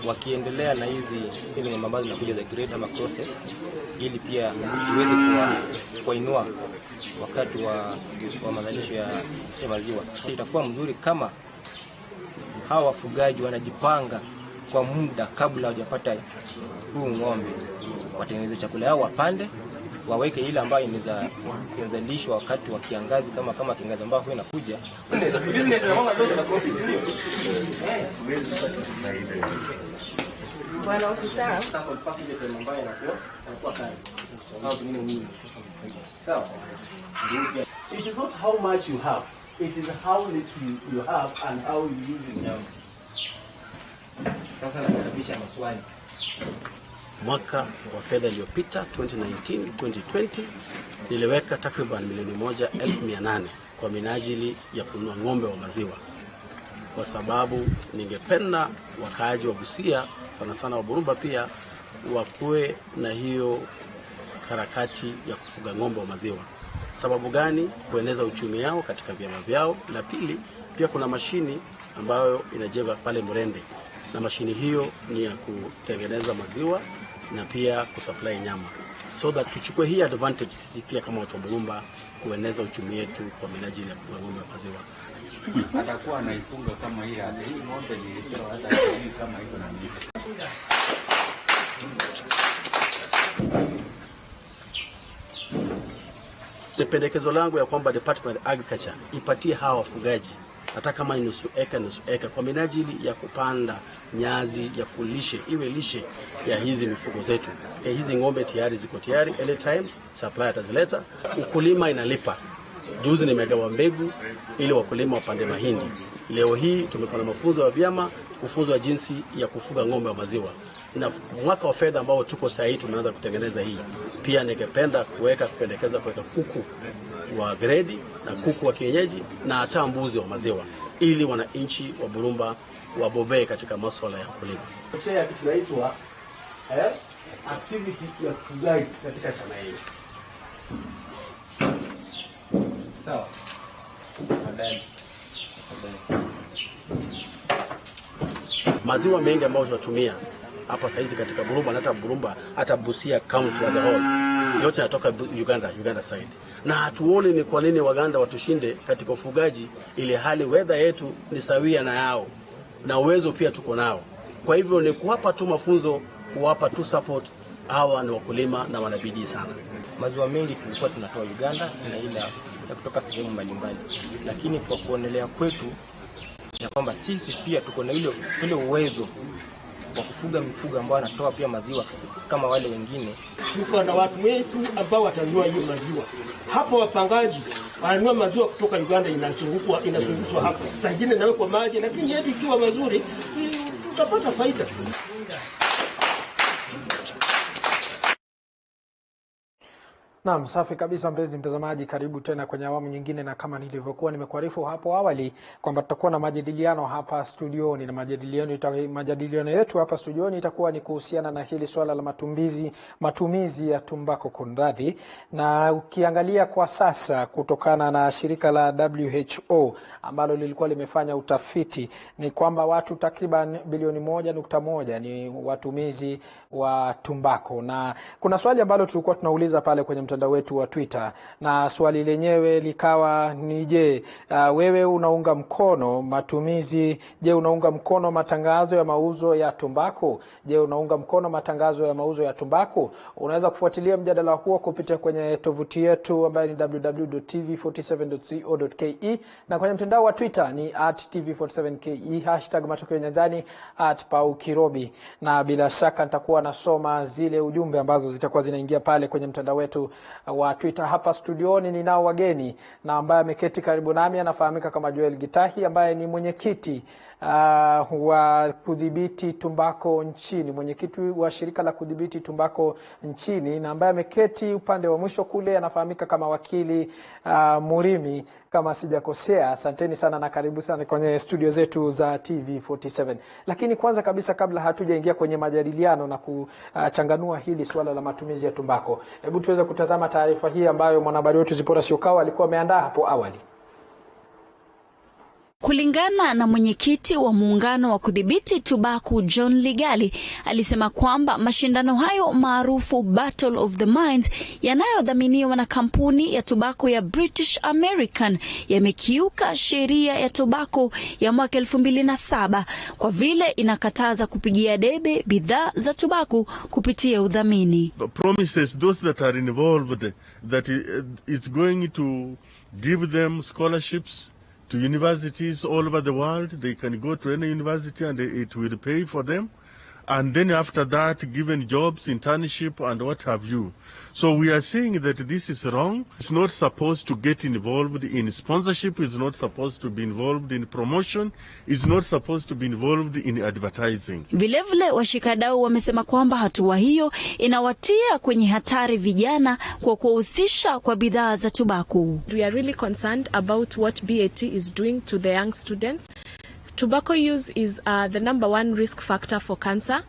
wakiendelea na hizi ng'ombe ambazo zinakuja za grade ama process, ili pia iweze kuinua wakati wa mazalisho ya maziwa. Itakuwa mzuri kama hawa wafugaji wanajipanga kwa muda kabla hawajapata huu ng'ombe, watengeneze chakula yao, wapande, waweke ile ambayo inaweza lishwa wakati wa kiangazi, kama kiangazi ambao huwa inakuja. It is not how much you have, it is how little you have and how you use it. Sasa nakaribisha maswali. Mwaka wa fedha iliyopita 2019-2020 niliweka takriban milioni 1,800 kwa minajili ya kununua ng'ombe wa maziwa, kwa sababu ningependa wakaaji wa Busia sana sana wa Buruma pia wakuwe na hiyo harakati ya kufuga ng'ombe wa maziwa. Sababu gani? Kueneza uchumi yao katika vyama vyao. La pili, pia kuna mashini ambayo inajengwa pale Murende, na mashini hiyo ni ya kutengeneza maziwa na pia kusupply nyama, so that tuchukue hii advantage sisi pia kama watu wa Buruma kueneza uchumi yetu kwa minajili ya kufuga ng'ombe wa maziwa. Atakuwa anaifunga kama hii ng'ombe nilipewa hata kama iko na miti. Pendekezo langu ya kwamba Department of Agriculture ipatie hawa wafugaji hata kama ni nusu eka kwa minajili ya kupanda nyazi ya kulishe, iwe lishe ya hizi mifugo zetu. Hizi ng'ombe tayari ziko tayari, anytime supply atazileta. Ukulima inalipa. Juzi nimegawa mbegu ili wakulima wapande mahindi. Leo hii tumekuwa na mafunzo ya vyama kufunzwa jinsi ya kufuga ng'ombe wa maziwa. Na mwaka wa fedha ambao tuko sasa hivi tumeanza kutengeneza hii. Pia ningependa kupendekeza kuweka kuku wa grade na kuku wa kienyeji na hata mbuzi wa maziwa, ili wananchi wa Buruma wabobee katika masuala ya kulima. Chea kinaitwa activity ya kufugaji katika chama hili. Sawa. Maziwa mengi ambayo tunatumia hapa saizi katika Buruma na hata Busia County as a whole, yote yanatoka Uganda side. Na hatuoni ni kwa nini Waganda watushinde katika ufugaji, ile hali weather yetu ni sawia na yao na uwezo pia tuko nao. Kwa hivyo ni kuwapa tu mafunzo, kuwapa tu support. Hawa ni wakulima na wanabidii sana. Maziwa mengi tulikuwa tunatoa Uganda na ila kutoka sehemu mbalimbali, lakini kwa kuonelea kwetu ya kwamba sisi pia tuko na ile uwezo wa kufuga mifugo ambao wanatoa pia maziwa kama wale wengine. Tuko na watu wetu ambao watanunua hiyo maziwa. Hapo wapangaji wananunua maziwa kutoka Uganda, inazungushwa hapa. Saa nyingine nawekwa maji, lakini yetu ikiwa mazuri tutapata faida. Naam, safi kabisa mpenzi mtazamaji, karibu tena kwenye awamu nyingine, na kama nilivyokuwa nimekuarifu hapo awali kwamba tutakuwa na majadiliano hapa studioni, na majadiliano yetu hapa studioni itakuwa ni kuhusiana na hili swala la matumizi ya tumbako kunradhi. Na ukiangalia kwa sasa, kutokana na shirika la WHO ambalo lilikuwa limefanya utafiti, ni kwamba watu takriban bilioni 1.1 ni watumizi wa tumbako. Na kuna swali ambalo tulikuwa tunauliza pale kwenye mtandao wetu wa Twitter, na swali lenyewe likawa ni je, wewe unaunga mkono matumizi, je unaunga mkono matangazo ya mauzo ya tumbako? Je, unaunga mkono matangazo ya mauzo ya tumbako? Unaweza kufuatilia mjadala huo kupitia kwenye tovuti yetu ambayo ni www.tv47.co.ke, na kwenye mtandao wa Twitter ni @tv47ke, #Matukio Nyanjani, @paukirobi, na bila shaka nitakuwa nasoma zile ujumbe ambazo zitakuwa zinaingia pale kwenye mtandao wetu wa Twitter. Hapa studioni ninao wageni, na ambaye ameketi karibu nami anafahamika kama Joel Gitahi, ambaye ni mwenyekiti wa kudhibiti tumbako nchini, mwenyekiti wa shirika la kudhibiti tumbako nchini, na ambaye ameketi upande wa mwisho kule anafahamika kama wakili Murimi, kama sijakosea. Asanteni sana na karibu sana kwenye studio zetu za TV47. Lakini kwanza kabisa, kabla hatujaingia kwenye majadiliano na kuchanganua hili swala la matumizi ya tumbako, hebu tuweze kutazama taarifa hii ambayo mwanahabari wetu Zipora Siokawa alikuwa ameandaa hapo awali. Kulingana na mwenyekiti wa muungano wa kudhibiti tumbaku John Ligali, alisema kwamba mashindano hayo maarufu Battle of the Minds yanayodhaminiwa na kampuni ya tumbaku ya British American yamekiuka sheria ya tumbaku ya mwaka 2007 kwa vile inakataza kupigia debe bidhaa za tumbaku kupitia udhamini. Promises those that are involved that it's going to give them scholarships to universities all over the world. They can go to any university and it will pay for them. And then after that, given jobs, internship, and what have you. So we are saying that this is wrong. It's not supposed to get involved in sponsorship. It's not supposed to be involved in promotion. It's not supposed to be involved in advertising. Vilevile washikadau wamesema kwamba hatua hiyo inawatia kwenye hatari vijana kwa kuhusisha kwa bidhaa za tumbaku. We are really concerned about what BAT is doing to the young students. Tobacco use is the #1 risk factor for cancer,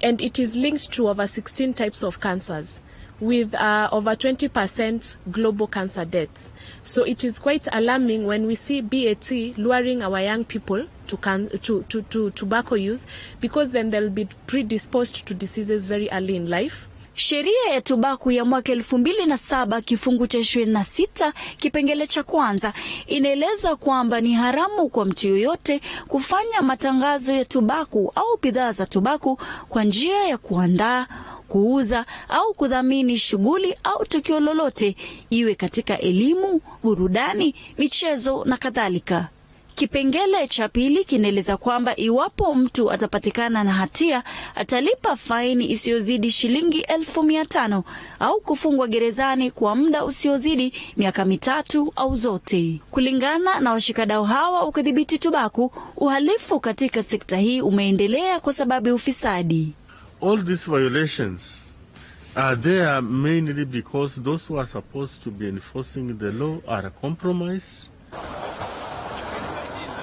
and it is linked to over 16 types of cancers, with over 20% global cancer deaths. So it is quite alarming when we see BAT luring our young people to tobacco use, because then they'll be predisposed to diseases very early in life. Sheria ya tumbaku ya mwaka 2007 kifungu cha 26 kipengele cha kwanza inaeleza kwamba ni haramu kwa mtu yoyote kufanya matangazo ya tumbaku au bidhaa za tumbaku kwa njia ya kuandaa, kuuza au kudhamini shughuli au tukio lolote, iwe katika elimu, burudani, michezo na kadhalika. Kipengele cha pili kinaeleza kwamba iwapo mtu atapatikana na hatia atalipa faini isiyozidi shilingi 1500 au kufungwa gerezani kwa muda usiozidi miaka 3 au zote. Kulingana na washikadau hawa wa kudhibiti tumbaku, uhalifu katika sekta hii umeendelea kwa sababu ya ufisadi. All these violations are there mainly because those who are supposed to be enforcing the law are compromised.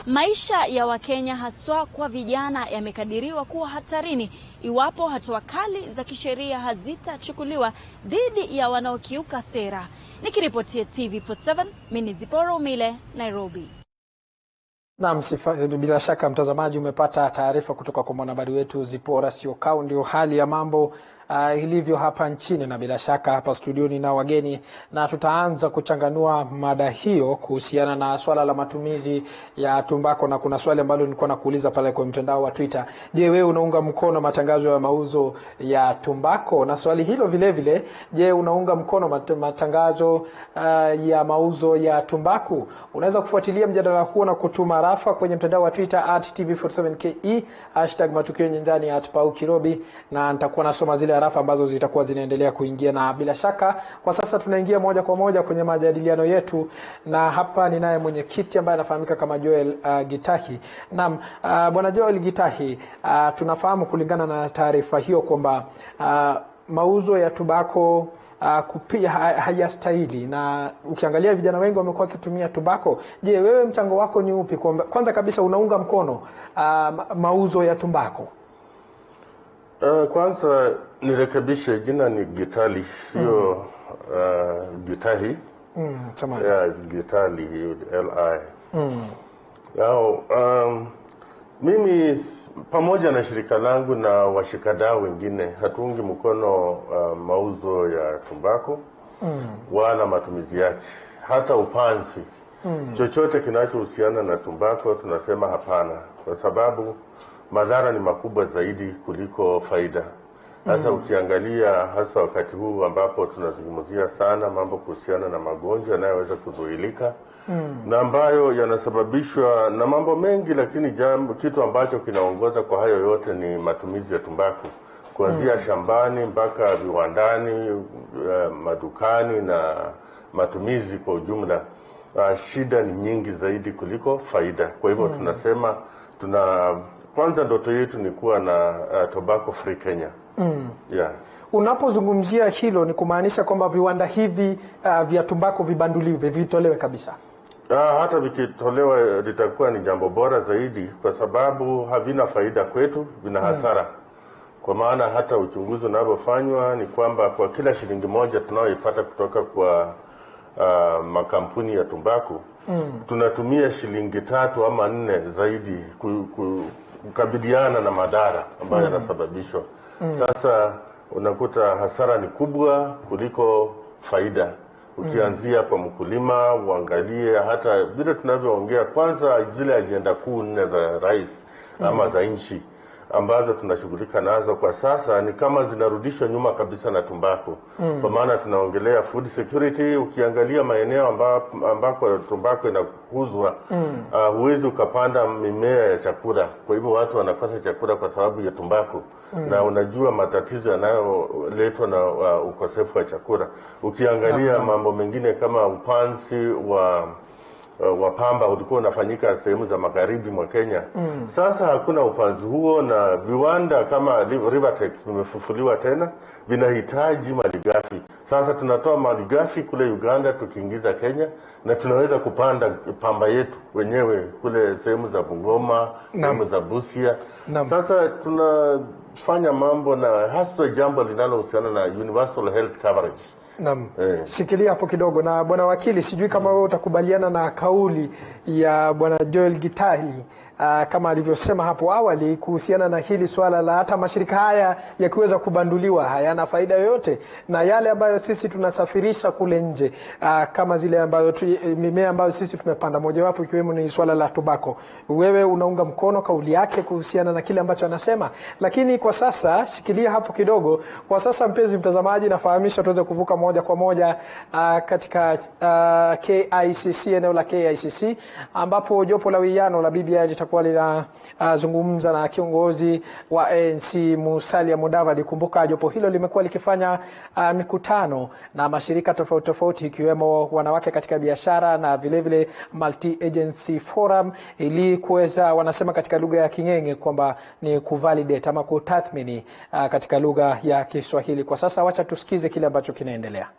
Maisha ya Wakenya haswa kwa vijana yamekadiriwa kuwa hatarini iwapo hatua kali za kisheria hazitachukuliwa dhidi ya wanaokiuka sera. Nikiripotia TV47, mimi Zipora Umile, Nairobi. Naam, bila shaka mtazamaji umepata taarifa kutoka kwa mwanahabari wetu Zipora Siokawa. Ndio hali ya mambo ilivyo hapa nchini, na bila shaka hapa studioni na wageni, na tutaanza kuchanganua mada hiyo kuhusiana na swala la matumizi ya tumbako. Na kuna swali ambalo nilikuwa nakuuliza pale kwa mtandao wa Twitter: je, wewe unaunga mkono matangazo ya mauzo ya tumbako? Na swali hilo vile vile, je, unaunga mkono matangazo ya mauzo ya tumbaku? Unaweza kufuatilia mjadala huo na kutuma rafa kwenye mtandao wa Twitter @tv47ke, #Matukio Nyanjani, @paukirobi, na nitakuwa nasoma zile arafa ambazo zitakuwa zinaendelea kuingia. Na bila shaka kwa sasa tunaingia moja kwa moja kwenye majadiliano yetu, na hapa ninaye mwenyekiti ambaye anafahamika kama Joel Gitahi. Naam, bwana Joel Gitahi, tunafahamu kulingana na taarifa hiyo kwamba mauzo ya tumbako kupia hayastahili, na ukiangalia vijana wengi wamekuwa wakitumia tumbako. Je, wewe mchango wako ni upi? Kwanza kabisa unaunga mkono mauzo ya tumbako? Kwanza nirekebishe, jina ni Gitali, sio Gitahi. Samahani. Yeah, Gitali, L-I. Now, mimi pamoja na shirika langu na washikadau wengine hatuungi mkono mauzo ya tumbako. wala matumizi yake, hata upanzi. Chochote kinachohusiana na tumbako tunasema hapana, kwa sababu madhara ni makubwa zaidi kuliko faida. Sasa ukiangalia hasa wakati huu ambapo tunazungumzia sana mambo kuhusiana na magonjwa yanayoweza kuzuilika na ambayo yanasababishwa na mambo mengi, lakini kitu ambacho kinaongoza kwa hayo yote ni matumizi ya tumbaku, kuanzia shambani mpaka viwandani, madukani na matumizi kwa ujumla. Shida ni nyingi zaidi kuliko faida. Kwa hivyo tunasema kwanza ndoto yetu ni kuwa na tobacco free Kenya. Yeah. Unapozungumzia hilo ni kumaanisha kwamba viwanda hivi vya tumbako vibanduliwe, vitolewe kabisa? Hata vikitolewa litakuwa ni jambo bora zaidi, kwa sababu havina faida kwetu, vina hasara. Kwa maana hata uchunguzi unavyofanywa ni kwamba kwa kila shilingi moja tunayoipata kutoka kwa makampuni ya tumbaku, tunatumia shilingi 3 ama 4 zaidi kukabiliana na madhara ambayo yanasababishwa. Sasa unakuta hasara ni kubwa kuliko faida. Ukianzia kwa mkulima, uangalie hata vile tunavyoongea, kwanza zile ajenda kuu 4 za rais ama za nchi ambazo tunashughulika nazo kwa sasa ni kama zinarudishwa nyuma kabisa na tumbako. Kwa maana tunaongelea food security. Ukiangalia maeneo ambako tumbako inakuzwa, huwezi ukapanda mimea ya chakula. Kwa hivyo watu wanakosa chakula kwa sababu ya tumbako. Na unajua matatizo yanayoletwa na ukosefu wa chakula. Ukiangalia mambo mengine kama upanzi wa pamba ulikuwa unafanyika sehemu za magharibi mwa Kenya. Sasa hakuna upanzi huo, na viwanda kama Rivertex vimefufuliwa tena, vinahitaji malighafi. Sasa tunatoa malighafi kule Uganda tukiingiza Kenya, na tunaweza kupanda pamba yetu wenyewe kule sehemu za Bungoma, sehemu za Busia. Sasa tunafanya mambo, na hasa jambo linalohusiana na universal health coverage. Shikilia hapo kidogo. Na bwana wakili, sijui kama wewe utakubaliana na kauli ya bwana Joel Gitali kama alivyosema hapo awali kuhusiana na hili swala la hata mashirika haya yakiweza kubanduliwa hayana faida yoyote, na yale ambayo sisi tunasafirisha kule nje kama zile ambayo mimea ambayo sisi tumepanda, mojawapo ikiwemo ni swala la tobacco. Wewe unaunga mkono kauli yake kuhusiana na kile ambacho anasema, lakini kwa sasa shikilia hapo kidogo. Kwa sasa mpenzi mtazamaji, nafahamisha tuweze kuvuka moja kwa moja katika KICC, eneo la KICC ambapo jopo la wiano la BBI litakuwa linazungumza na kiongozi wa ANC Musalia Mudavadi. Kumbuka jopo hilo limekuwa likifanya mikutano na mashirika tofauti tofauti ikiwemo wanawake katika biashara na vile vile Multi Agency Forum, ili kuweza, wanasema katika lugha ya King'enge kwamba ni kuvalidate ama kutathmini katika lugha ya Kiswahili. Kwa sasa wacha tusikize kile ambacho kinaendelea.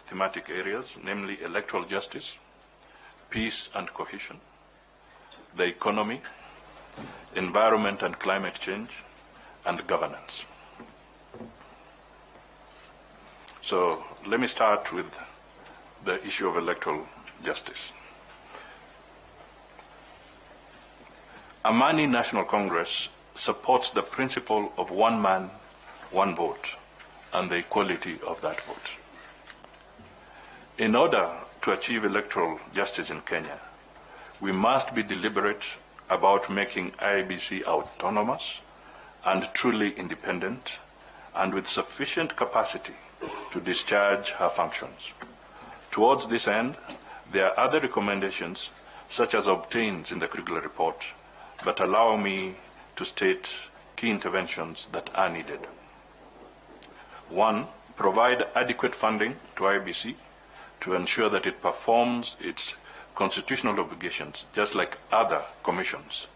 Thematic areas, namely electoral justice, peace and cohesion, the economy, environment and climate change, and governance. So let me start with the issue of electoral justice. Amani National Congress supports the principle of one man, one vote, and the equality of that vote. In order to achieve electoral justice in Kenya, we must be deliberate about making IEBC autonomous and truly independent, and with sufficient capacity to discharge her functions. Towards this end, there are other recommendations, such as obtained in the Kriegler report, but allow me to state key interventions that are needed. 1, provide adequate funding to IEBC to ensure that it performs its constitutional obligations, just like other commissions.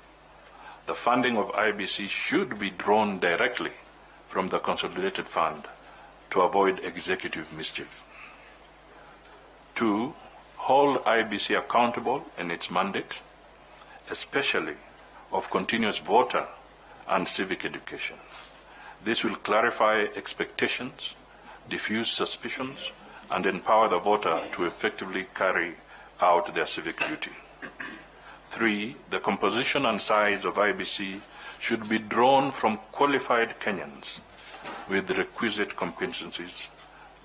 The funding of IEBC should be drawn directly from the consolidated fund to avoid executive mischief. 2, hold IEBC accountable in its mandate, especially of continuous voter and civic education. This will clarify expectations, diffuse suspicions, and empower the voter to effectively carry out their civic duty. 3, the composition and size of IBC should be drawn from qualified Kenyans with the requisite competencies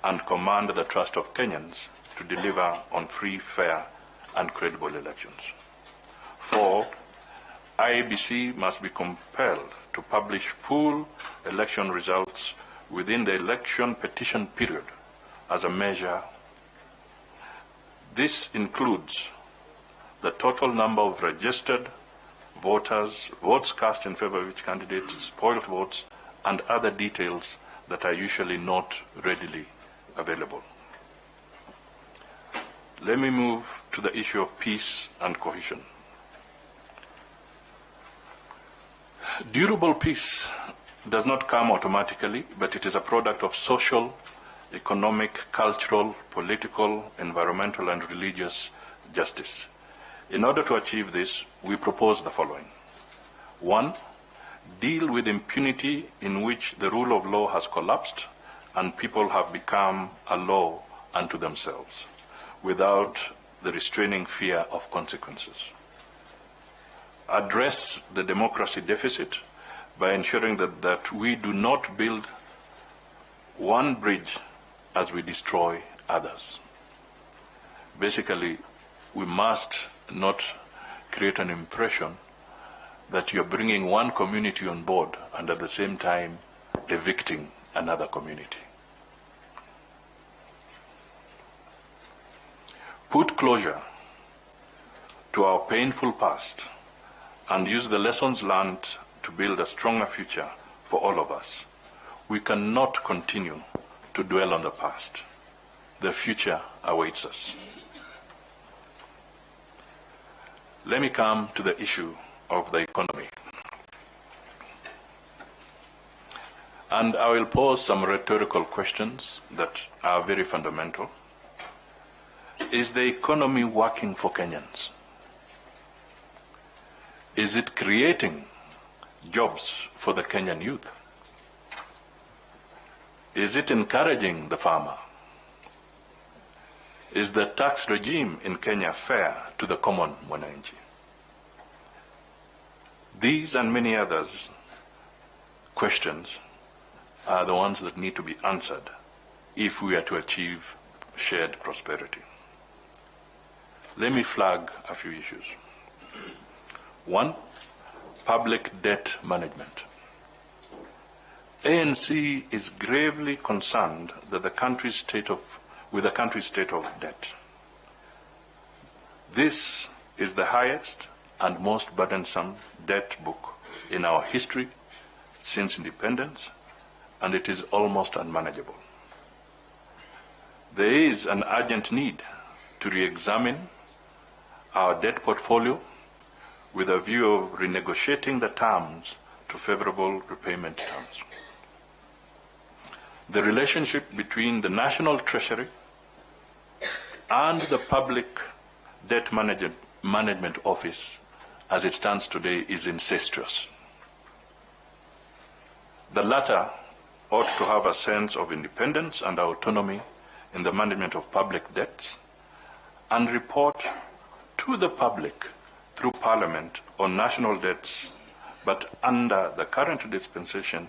and command the trust of Kenyans to deliver on free, fair, and credible elections. 4, IEBC must be compelled to publish full election results within the election petition period as a measure. This includes the total number of registered voters, votes cast in favor of each candidate, spoiled votes, and other details that are usually not readily available. Let me move to the issue of peace and cohesion. Durable peace does not come automatically, but it is a product of social, economic, cultural, political, environmental, and religious justice. In order to achieve this, we propose the following. 1, deal with impunity in which the rule of law has collapsed and people have become a law unto themselves, without the restraining fear of consequences. Address the democracy deficit by ensuring that we do not build one bridge as we destroy others. Basically, we must not create an impression that you're bringing one community on board and at the same time evicting another community. Put closure to our painful past and use the lessons learned to build a stronger future for all of us. We cannot continue to dwell on the past. The future awaits us. Let me come to the issue of the economy. And I will pose some rhetorical questions that are very fundamental. Is the economy working for Kenyans? Is it creating jobs for the Kenyan youth? Is it encouraging the farmer? Is the tax regime in Kenya fair to the common mwananchi? These and many others questions are the ones that need to be answered if we are to achieve shared prosperity. Let me flag a few issues. 1, public debt management. ANC is gravely concerned that with the country's state of debt. This is the highest and most burdensome debt book in our history since independence, and it is almost unmanageable. There is an urgent need to re-examine our debt portfolio with a view of renegotiating the terms to favorable repayment terms. The relationship between the National Treasury and the Public Debt Management Office as it stands today is incestuous. The latter ought to have a sense of independence and autonomy in the management of public debts and report to the public through Parliament on national debts, but under the current dispensation,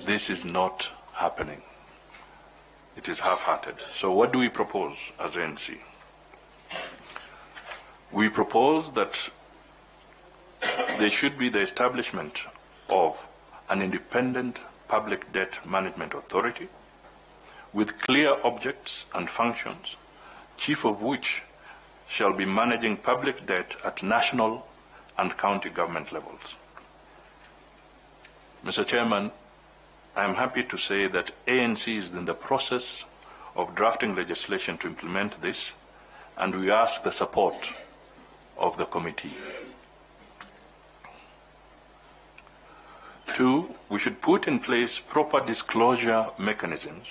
this is not happening. It is half-hearted. So what do we propose as ANC? We propose that there should be the establishment of an independent public debt management authority with clear objects and functions, chief of which shall be managing public debt at national and county government levels. Mr. Chairman, I am happy to say that ANC is in the process of drafting legislation to implement this, and we ask the support of the committee. 2, we should put in place proper disclosure mechanisms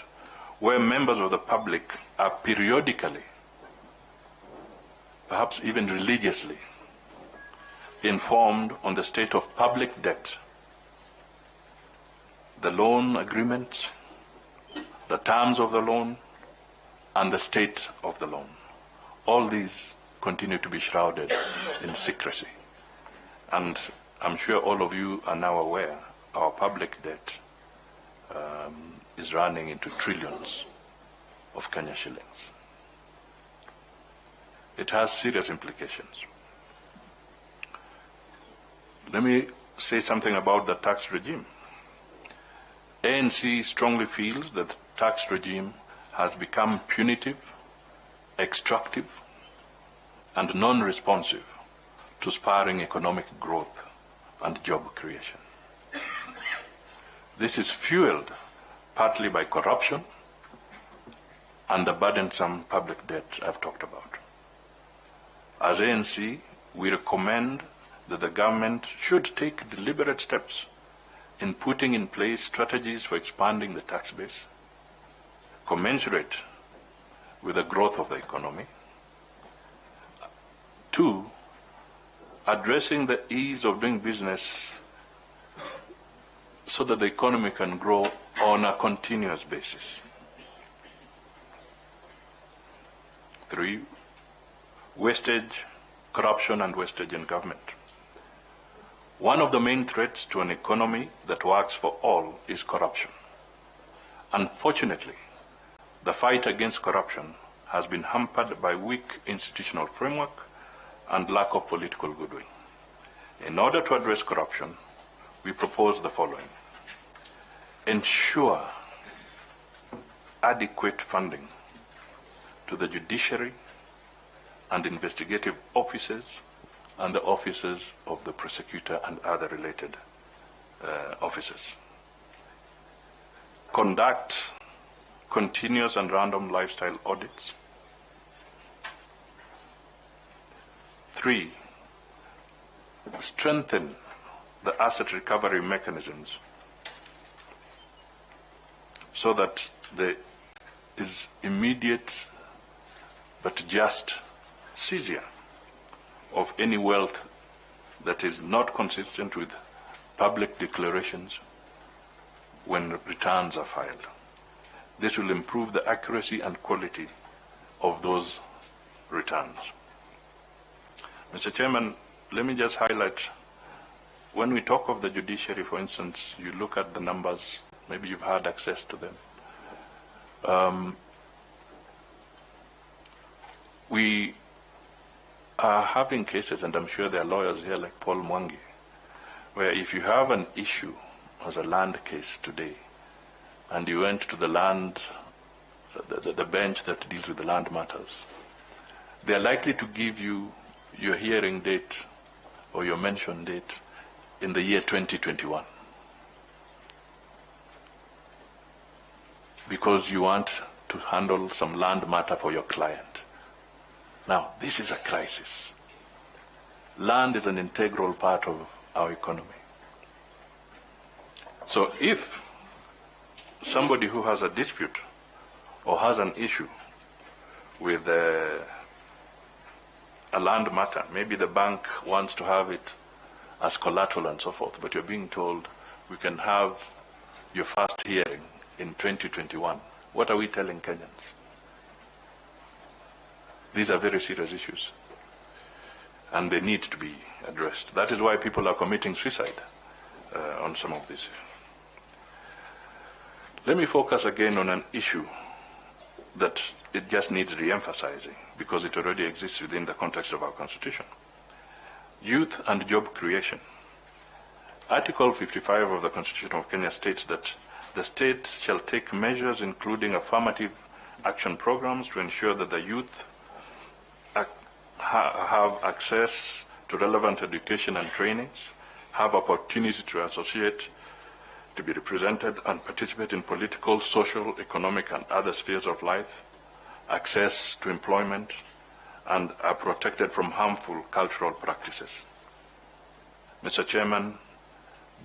where members of the public are periodically, perhaps even religiously, informed on the state of public debt, the loan agreements, the terms of the loan, and the state of the loan. All these continue to be shrouded in secrecy. And I'm sure all of you are now aware our public debt is running into trillions of Kenya shillings. It has serious implications. Let me say something about the tax regime. ANC strongly feels that the tax regime has become punitive, extractive, and non-responsive to spurring economic growth and job creation. This is fueled partly by corruption and the burdensome public debt I've talked about. As ANC, we recommend that the government should take deliberate steps in putting in place strategies for expanding the tax base, commensurate with the growth of the economy. 2, addressing the ease of doing business so that the economy can grow on a continuous basis. 3, wastage, corruption, and wastage in government. One of the main threats to an economy that works for all is corruption. Unfortunately, the fight against corruption has been hampered by weak institutional framework and lack of political goodwill. In order to address corruption, we propose the following. Ensure adequate funding to the judiciary and investigative offices and the offices of the prosecutor and other related offices. Conduct continuous and random lifestyle audits. 3, strengthen the asset recovery mechanisms so that there is immediate but just seizure of any wealth that is not consistent with public declarations when returns are filed. This will improve the accuracy and quality of those returns. Mr. Chairman, let me just highlight, when we talk of the judiciary, for instance, you look at the numbers, maybe you've had access to them. We are having cases, and I'm sure there are lawyers here like Paul Mwangi, where if you have an issue as a land case today, and you went to the land, the bench that deals with the land matters, they are likely to give you your hearing date or your mention date in the year 2021. Because you want to handle some land matter for your client. Now, this is a crisis. Land is an integral part of our economy. So if somebody who has a dispute or has an issue with a land matter, maybe the bank wants to have it as collateral and so forth, but you're being told we can have your first hearing in 2021. What are we telling Kenyans? These are very serious issues, and they need to be addressed. That is why people are committing suicide on some of these. Let me focus again on an issue that it just needs re-emphasizing because it already exists within the context of our Constitution. Youth and job creation. Article 55 of the Constitution of Kenya states that the state shall take measures including affirmative action programs to ensure that the youth have access to relevant education and trainings, have opportunity to associate, to be represented and participate in political, social, economic, and other spheres of life, access to employment, and are protected from harmful cultural practices. Mr. Chairman,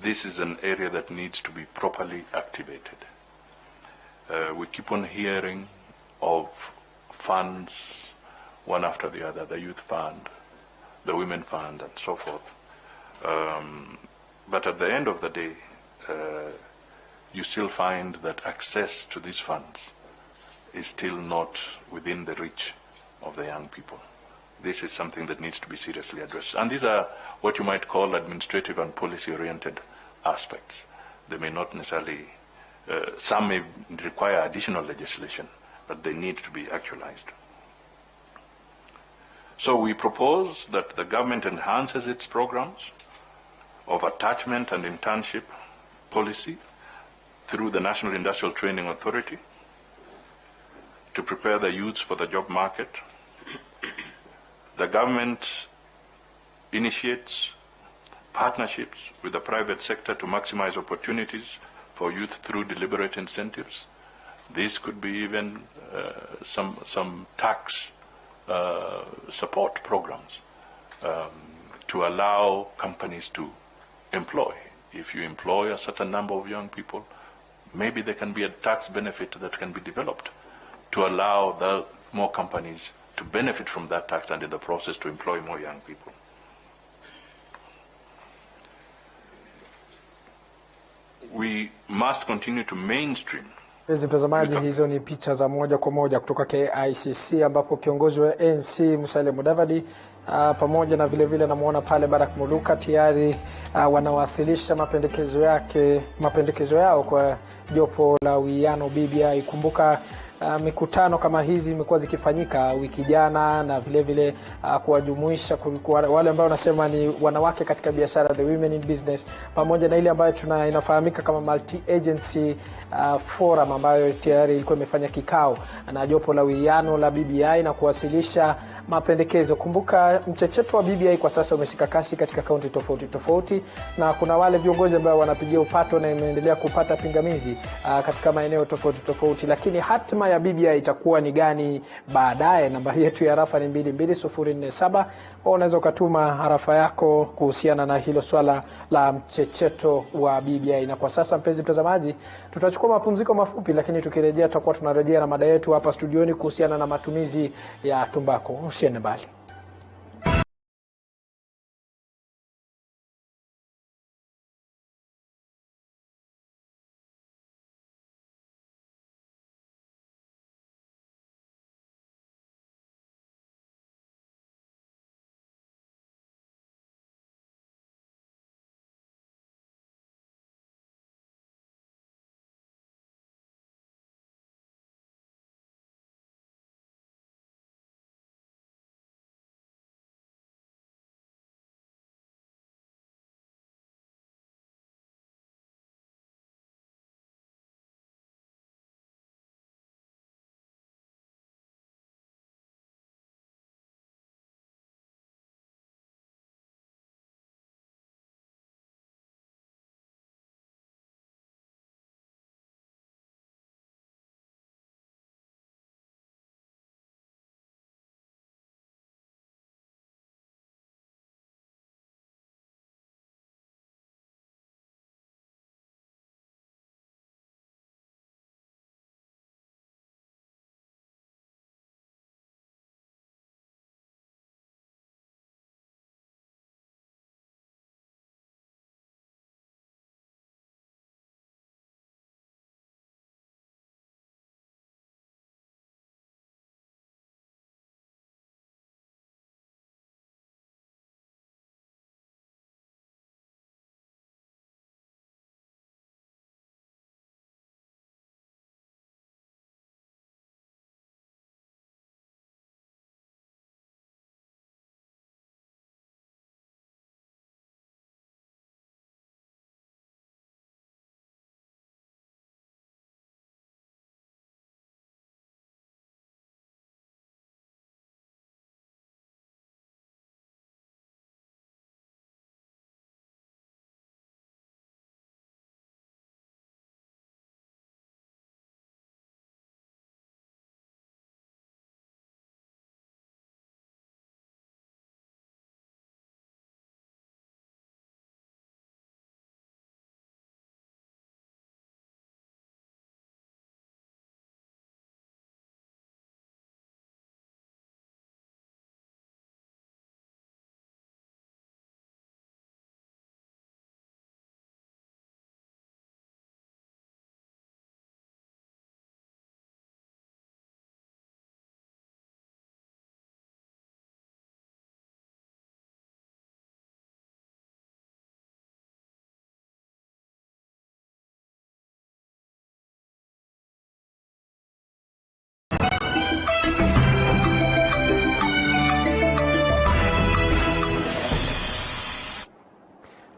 this is an area that needs to be properly activated. We keep on hearing of funds, one after the other, the youth fund, the women fund, and so forth. But at the end of the day, you still find that access to these funds is still not within the reach of the young people. this is something that needs to be seriously addressed. And these are what you might call administrative and policy-oriented aspects. They may not necessarily, some may require additional legislation, but they need to be actualized. So we propose that the government enhances its programs of attachment and internship policy through the National Industrial Training Authority to prepare the youths for the job market. The government initiates partnerships with the private sector to maximize opportunities for youth through deliberate incentives. This could be even some tax support programs to allow companies to employ. If you employ a certain number of young people, maybe there can be a tax benefit that can be developed to allow the more companies to benefit from that tax and in the process to employ more young people. We must continue to mainstream. Mtazamaji, hizo ni picha za moja kwa moja kutoka KICC ambapo kiongozi wa ANC Musalia Mudavadi pamoja na vile namuona pale Barack Muluka tayari wanawasilisha mapendekezo yao kwa jopo la uwiano BBI. Kumbuka mikutano kama hizi imekuwa zikifanyika wiki jana na vile kuwajumuisha wale ambao wanasema ni wanawake katika biashara, the women in business, pamoja na ile ambayo inafahamika kama multi agency forum ambayo tayari ilikuwa imefanya kikao na jopo la uwiano la BBI na kuwasilisha mapendekezo. Kumbuka mchecheto wa BBI kwa sasa umeshika kasi katika kaunti tofauti na kuna wale viongozi ambao wanapigia upato na imeendelea kupata pingamizi katika maeneo tofauti, lakini hatima ya BBI itakuwa ni gani baadaye? Namba yetu ya arafa ni 22047. Unaweza kutuma arafa yako kuhusiana na hilo swala la mchecheto wa BBI. Na kwa sasa mpenzi mtazamaji, tutachukua mapumziko mafupi, lakini tukirejea tutakuwa tunarejea na mada yetu hapa studioni kuhusiana na matumizi ya tumbako. Usiende mbali.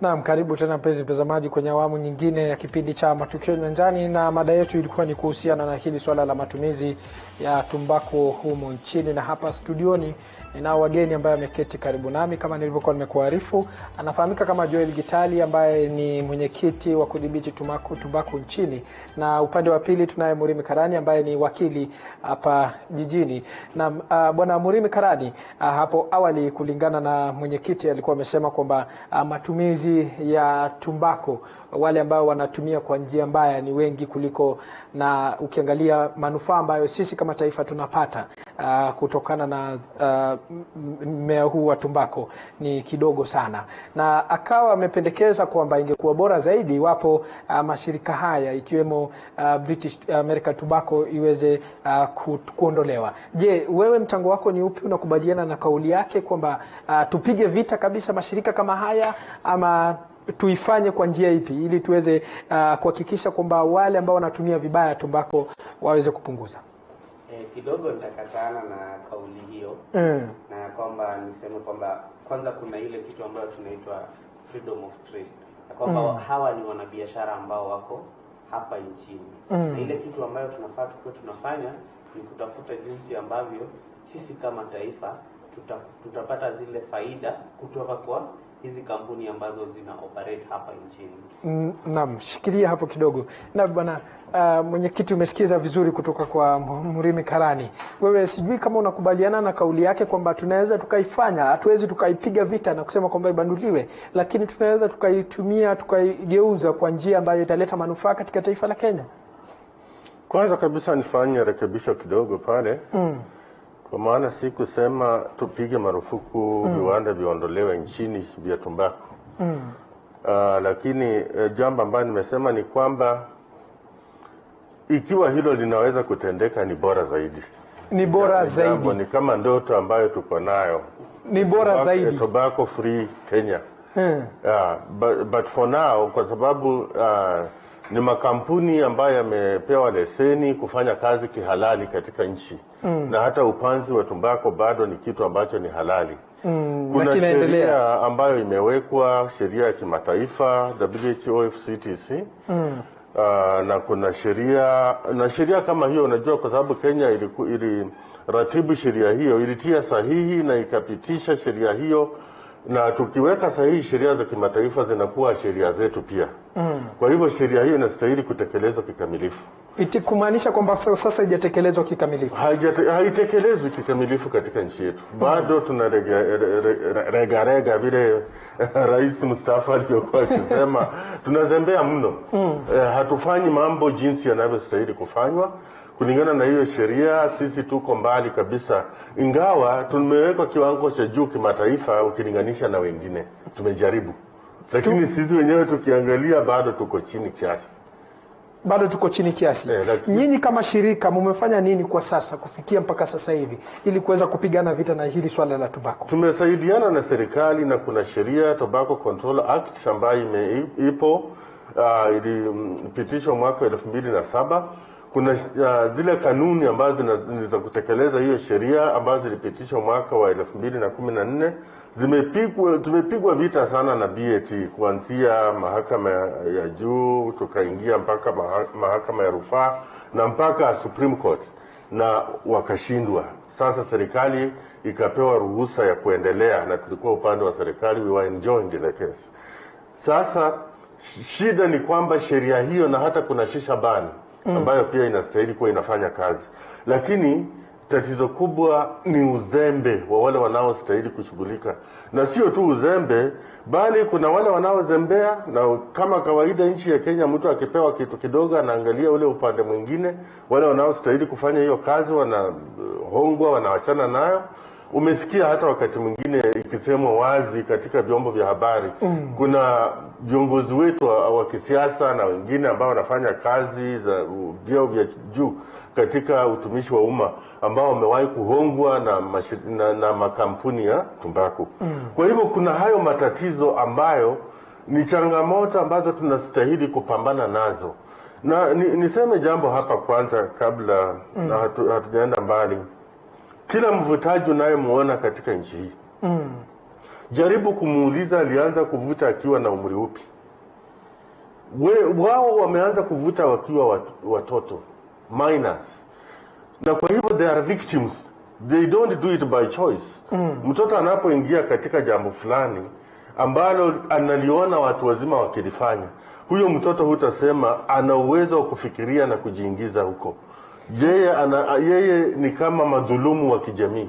Naam, karibu tena mpenzi mtazamaji kwenye awamu nyingine ya kipindi cha Matukio Nyanjani, na mada yetu ilikuwa ni kuhusiana na hili swala la matumizi ya tumbaku humu nchini, na hapa studioni ninao wageni ambaye ameketi karibu nami kama nilivyokuwa nimekuarifu. Anafahamika kama Joel Gitali ambaye ni mwenyekiti wa kudhibiti tumbaku nchini, na upande wa pili tunaye Murimi Karani ambaye ni wakili hapa jijini. Na bwana Murimi Karani, hapo awali kulingana na mwenyekiti alikuwa amesema kwamba matumizi ya tumbako, wale ambao wanatumia kwa njia mbaya ni wengi kuliko, na ukiangalia manufaa ambayo sisi kama taifa tunapata kutokana na mmea huu wa tumbako ni kidogo sana, na akawa amependekeza kwamba ingekuwa bora zaidi iwapo mashirika haya ikiwemo British American Tobacco iweze kuondolewa. Je, wewe mtango wako ni upi? Unakubaliana na kauli yake kwamba tupige vita kabisa mashirika kama haya, ama tuifanye kwa njia ipi ili tuweze kuhakikisha kwamba wale ambao wanatumia vibaya tumbako waweze kupunguza? Kidogo nitakatana na kauli hiyo. Na kwamba niseme kwamba kwanza kuna ile kitu ambayo tunaitwa freedom of trade, na kwamba hawa ni wanabiashara ambao wako hapa nchini. Na ile kitu ambayo tunafaa tukue tunafanya ni kutafuta jinsi ambavyo sisi kama taifa tutapata zile faida kutoka kwa hizi kampuni ambazo zina operate hapa nchini. Naam, shikilia hapo kidogo. Na bwana mwenyekiti, umesikiza vizuri kutoka kwa Murimi Karani. Wewe sijui kama unakubaliana na kauli yake kwamba tunaweza tukaifanya, hatuwezi tukaipiga vita na kusema kwamba ibanduliwe, lakini tunaweza tukaitumia, tukaigeuza kwa njia ambayo italeta manufaa katika taifa la Kenya. Kwanza kabisa nifanye rekebisho kidogo pale. Kwa maana si kusema tupige marufuku viwanda viondolewe nchini vya tumbaku. Lakini jambo ambalo nimesema ni kwamba ikiwa hilo linaweza kutendeka ni bora zaidi. Ni bora zaidi. Ni kama ndoto ambayo tuko nayo. Ni bora zaidi. Tobacco free Kenya. But for now, kwa sababu ni makampuni ambayo yamepewa leseni kufanya kazi kihalali katika nchi. Na hata upanzi wa tumbako bado ni kitu ambacho ni halali. Kuna sheria ambayo imewekwa, sheria ya kimataifa WHO FCTC. Na kuna sheria kama hiyo, unajua, kwa sababu Kenya iliratibu sheria hiyo, ilitia sahihi na ikapitisha sheria hiyo, na tukiweka sahihi sheria za kimataifa zinakuwa sheria zetu pia. Kwa hivyo sheria hiyo inastahili kutekelezwa kikamilifu. Kumaanisha kwamba sasa haijatekelezwa kikamilifu. Haitekelezwi kikamilifu katika nchi yetu. Bado tunarega vile Rais Mustafa alivyokuwa akisema, tunazembea mno. Hatufanyi mambo jinsi yanavyostahili kufanywa. Kulingana na hiyo sheria, sisi tuko mbali kabisa, ingawa tumeweka kiwango cha juu kimataifa ukilinganisha na wengine. Tumejaribu, lakini sisi wenyewe tukiangalia bado tuko chini kiasi. Bado tuko chini kiasi. Nyinyi kama shirika mmefanya nini kwa sasa kufikia mpaka sasa hivi ili kuweza kupigana vita na hili swala la tobacco? Tumesaidiana na serikali, na kuna sheria Tobacco Control Act ambayo ipo, ilipitishwa mwaka 2007. Kuna zile kanuni ambazo za kutekeleza hiyo sheria ambazo zilipitishwa mwaka wa 2014. Tumepigwa vita sana na BAT, kuanzia mahakama ya juu tukaingia mpaka mahakama ya rufaa na mpaka Supreme Court, na wakashindwa. Sasa serikali ikapewa ruhusa ya kuendelea, na tulikuwa upande wa serikali, we were enjoined the case. Sasa shida ni kwamba sheria hiyo, na hata kuna shisha ban ambayo pia inastahili kuwa inafanya kazi, lakini tatizo kubwa ni uzembe wa wale wanaostahili kushughulika. Na sio tu uzembe, bali kuna wale wanaozembea, na kama kawaida nchi ya Kenya, mtu akipewa kitu kidogo anaangalia ule upande mwingine. Wale wanaostahili kufanya hiyo kazi wanahongwa, wanawachana nayo. Umesikia hata wakati mwingine ikisemwa wazi katika vyombo vya habari, kuna viongozi wetu wa kisiasa na wengine ambao wanafanya kazi za vyeo vya juu katika utumishi wa umma ambao wamewahi kuhongwa na makampuni ya tumbaku. Kwa hivyo kuna hayo matatizo ambayo ni changamoto ambazo tunastahili kupambana nazo. Na niseme jambo hapa kwanza kabla hatujaenda mbali. Kila mvutaji unayemuona katika nchi hii, Jaribu kumuuliza alianza kuvuta akiwa na umri upi. Wao wameanza kuvuta wakiwa watoto, minors. Na kwa hivyo they are victims. They don't do it by choice. Mtoto anapoingia katika jambo fulani ambalo analiona watu wazima wakilifanya, huyo mtoto hutasema ana uwezo wa kufikiria na kujiingiza huko. Yeye ni kama madhulumu wa kijamii.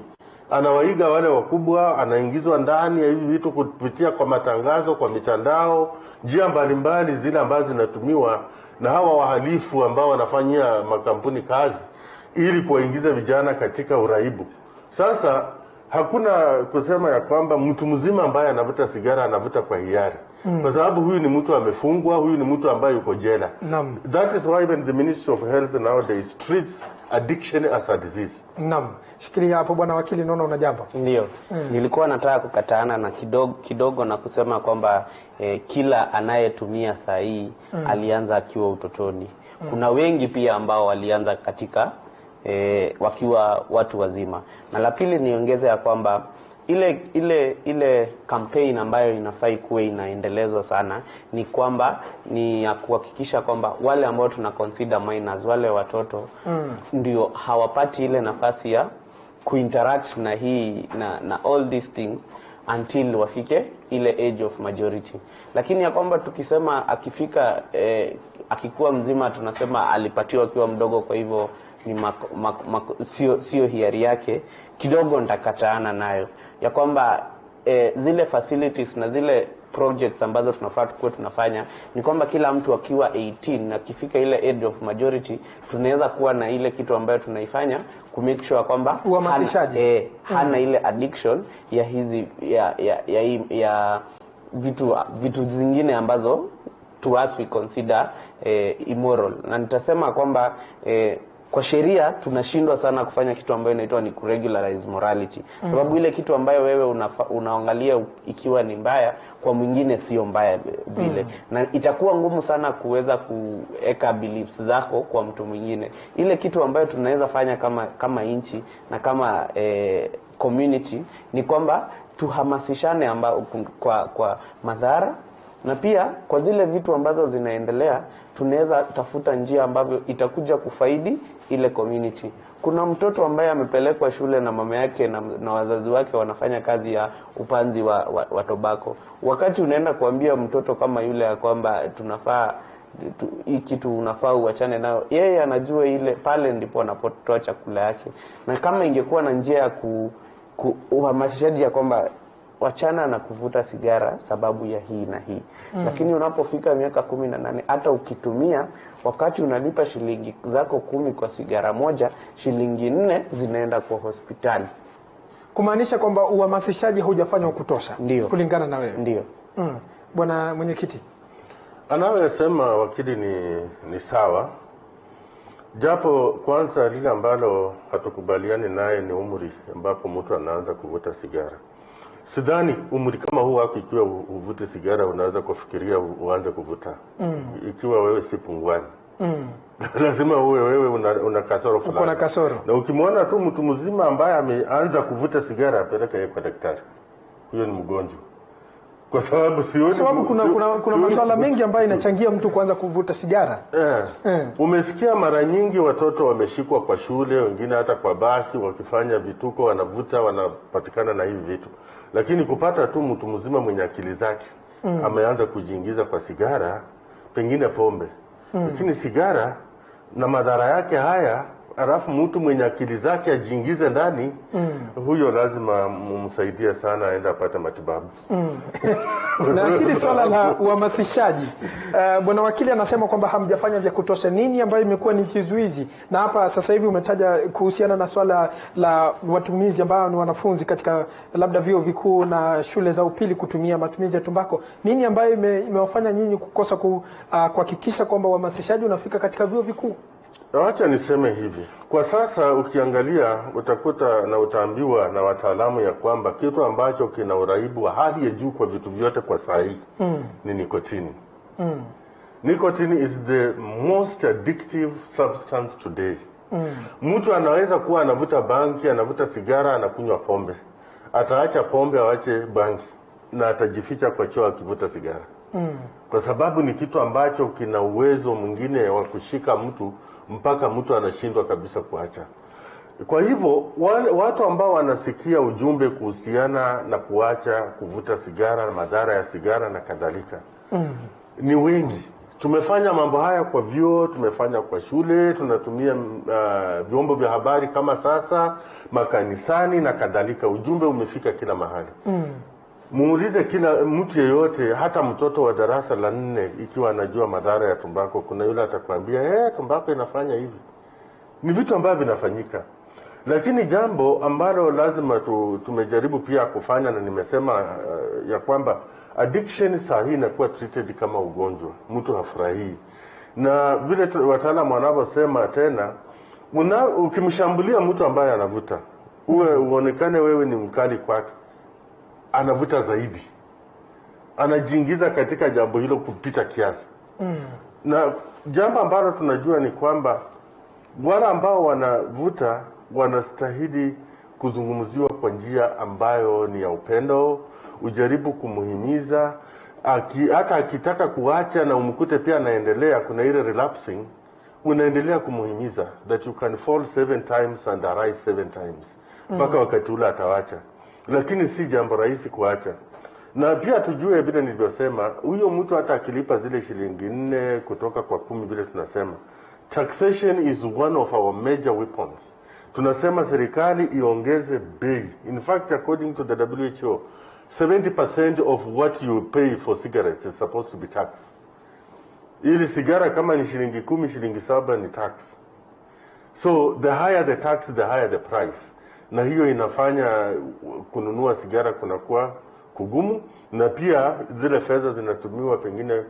Anawaiga wale wakubwa, anaingizwa ndani ya hivi vitu kupitia kwa matangazo, kwa mitandao, njia mbalimbali zile ambazo zinatumiwa na hawa wahalifu ambao wanafanyia makampuni kazi ili kuwaingiza vijana katika uraibu. Sasa hakuna kusema ya kwamba mtu mzima ambaye anavuta sigara anavuta kwa hiari. Kwa sababu huyu ni mtu amefungwa, huyu ni mtu ambaye yuko jela. That is why when the Ministry of Health nowadays treats addiction as a disease. Shikilia hapo bwana wakili, naona una jambo. Ndio. Nilikuwa nataka kukataana na kidogo na kusema kwamba kila anayetumia saa hii alianza akiwa utotoni. Kuna wengi pia ambao walianza katika wakiwa watu wazima. Na la pili niongeze ya kwamba ile campaign ambayo inafai kuwe inaendelezwa sana ni kwamba ni ya kuhakikisha kwamba wale ambao tuna consider minors, wale watoto ndio hawapati ile nafasi ya kuinteract na hii na all these things until wafike ile age of majority. Lakini ya kwamba tukisema akifika akikuwa mzima tunasema alipatiwa akiwa mdogo, kwa hivyo ni sio hiari yake, kidogo nitakataana nayo. Ya kwamba zile facilities na zile projects ambazo tunafaa kuwa tunafanya ni kwamba kila mtu akiwa 18 na kifika ile age of majority tunaweza kuwa na ile kitu ambayo tunaifanya ku make sure kwamba hana ile addiction ya hizi ya vitu zingine ambazo to us we consider immoral. Na nitasema kwamba kwa sheria tunashindwa sana kufanya kitu ambayo inaitwa ni regularize morality. Sababu ile kitu ambayo wewe unaangalia ikiwa ni mbaya, kwa mwingine sio mbaya vile. Na itakuwa ngumu sana kuweza kuweka beliefs zako kwa mtu mwingine. Ile kitu ambayo tunaweza fanya kama inchi na kama community ni kwamba tuhamasishane kwa madhara, na pia kwa zile vitu ambazo zinaendelea tunaweza tafuta njia ambavyo itakuja kufaidi ile community. Kuna mtoto ambaye amepelekwa shule na mama yake na wazazi wake wanafanya kazi ya upanzi wa tobacco. Wakati unaenda kuambia mtoto kama yule ya kwamba tunafaa hii kitu unafaa uachane nayo, yeye anajua ile pale ndipo anapotoa chakula yake. Na kama ingekuwa na njia ya uhamasishaji ya kwamba wachana na kuvuta sigara sababu ya hii na hii. Lakini unapofika miaka 18 hata ukitumia, wakati unalipa shilingi zako 10 kwa sigara moja, shilingi 4 zinaenda kwa hospitali. Kumaanisha kwamba uhamasishaji hujafanywa kutosha. Kulingana na wewe. Ndio. Bwana mwenyekiti, anayosema wakili ni sawa. Japo kwanza lile ambalo hatukubaliani naye ni umri ambapo mtu anaanza kuvuta sigara. Sidhani umri kama huu wako ikiwa uvute sigara unaweza kufikiria uanze kuvuta. Ikiwa wewe si pungwani. Lazima wewe una kasoro fulani. Uko na kasoro. Na ukimwona tu mtu mzima ambaye ameanza kuvuta sigara, apeleka yeye kwa daktari. Huyo ni mgonjwa. Kwa sababu kuna masuala mengi ambayo inachangia mtu kuanza kuvuta sigara. Umesikia mara nyingi watoto wameshikwa kwa shule, wengine hata kwa basi wakifanya vituko, wanavuta, wanapatikana na hivi vitu. Lakini kupata tu mtu mzima mwenye akili zake ameanza kujiingiza kwa sigara, pengine pombe. Lakini sigara na madhara yake haya, alafu mtu mwenye akili zake ajiingize ndani, huyo lazima mumsaidie sana aende apate matibabu. Na hili swala la uhamasishaji, bwana wakili anasema kwamba hamjafanya vya kutosha. Nini ambayo imekuwa ni kizuizi? Na hapa sasa hivi umetaja kuhusiana na swala la watumizi ambao ni wanafunzi katika labda vyuo vikuu na shule za upili kutumia matumizi ya tumbako. Nini ambayo imewafanya nyinyi kukosa kuhakikisha kwamba uhamasishaji unafika katika vyuo vikuu? Wacha niseme hivi. Kwa sasa ukiangalia utakuta na utaambiwa na wataalamu ya kwamba kitu ambacho kina uraibu wa hali ya juu kwa vitu vyote kwa saa hii ni nikotini. Nicotine is the most addictive substance today. Mtu anaweza kuwa anavuta bangi, anavuta sigara, anakunywa pombe. Ataacha pombe, aache bangi. na atajificha kwa choo akivuta sigara. Kwa sababu ni kitu ambacho kina uwezo mwingine wa kushika mtu mpaka mtu anashindwa kabisa kuacha. Kwa hivyo watu ambao wanasikia ujumbe kuhusiana na kuacha kuvuta sigara, madhara ya sigara na kadhalika, ni wengi. Tumefanya mambo haya kwa vyuo, tumefanya kwa shule, tunatumia vyombo vya habari kama sasa, makanisani na kadhalika. Ujumbe umefika kila mahali. Muulize kila mtu yeyote, hata mtoto wa darasa la 4 ikiwa anajua madhara ya tumbako, kuna yule atakwambia tumbako inafanya hivi. Ni vitu ambavyo vinafanyika. Lakini jambo ambalo lazima tumejaribu pia kufanya, na nimesema ya kwamba addiction saa hii inakuwa treated kama ugonjwa. Mtu hafurahii. Na vile wataalamu wanavyosema tena, ukimshambulia mtu ambaye anavuta, uonekane wewe ni mkali kwake, anavuta zaidi. Anajiingiza katika jambo hilo kupita kiasi. Na jambo ambalo tunajua ni kwamba wale ambao wanavuta wanastahili kuzungumziwa kwa njia ambayo ni ya upendo. Ujaribu kumuhimiza, hata akitaka kuacha na umkute pia anaendelea, kuna ile relapsing, unaendelea kumuhimiza that you can fall 7 times and arise 7 times mpaka wakati ule atawacha. Lakini si jambo rahisi kuacha. Na pia tujue vile nilivyosema, huyo mtu hata akilipa zile shilingi 4 kutoka kwa 10 vile tunasema, taxation is one of our major weapons. Tunasema serikali iongeze bei. In fact, according to the WHO, 70% of what you pay for cigarettes is supposed to be taxed. Ili sigara kama ni shilingi 10, shilingi 7 ni tax. So the higher the tax, the higher the price. Na hiyo inafanya kununua sigara kunakuwa kugumu, na pia zile fedha zinatumiwa pengine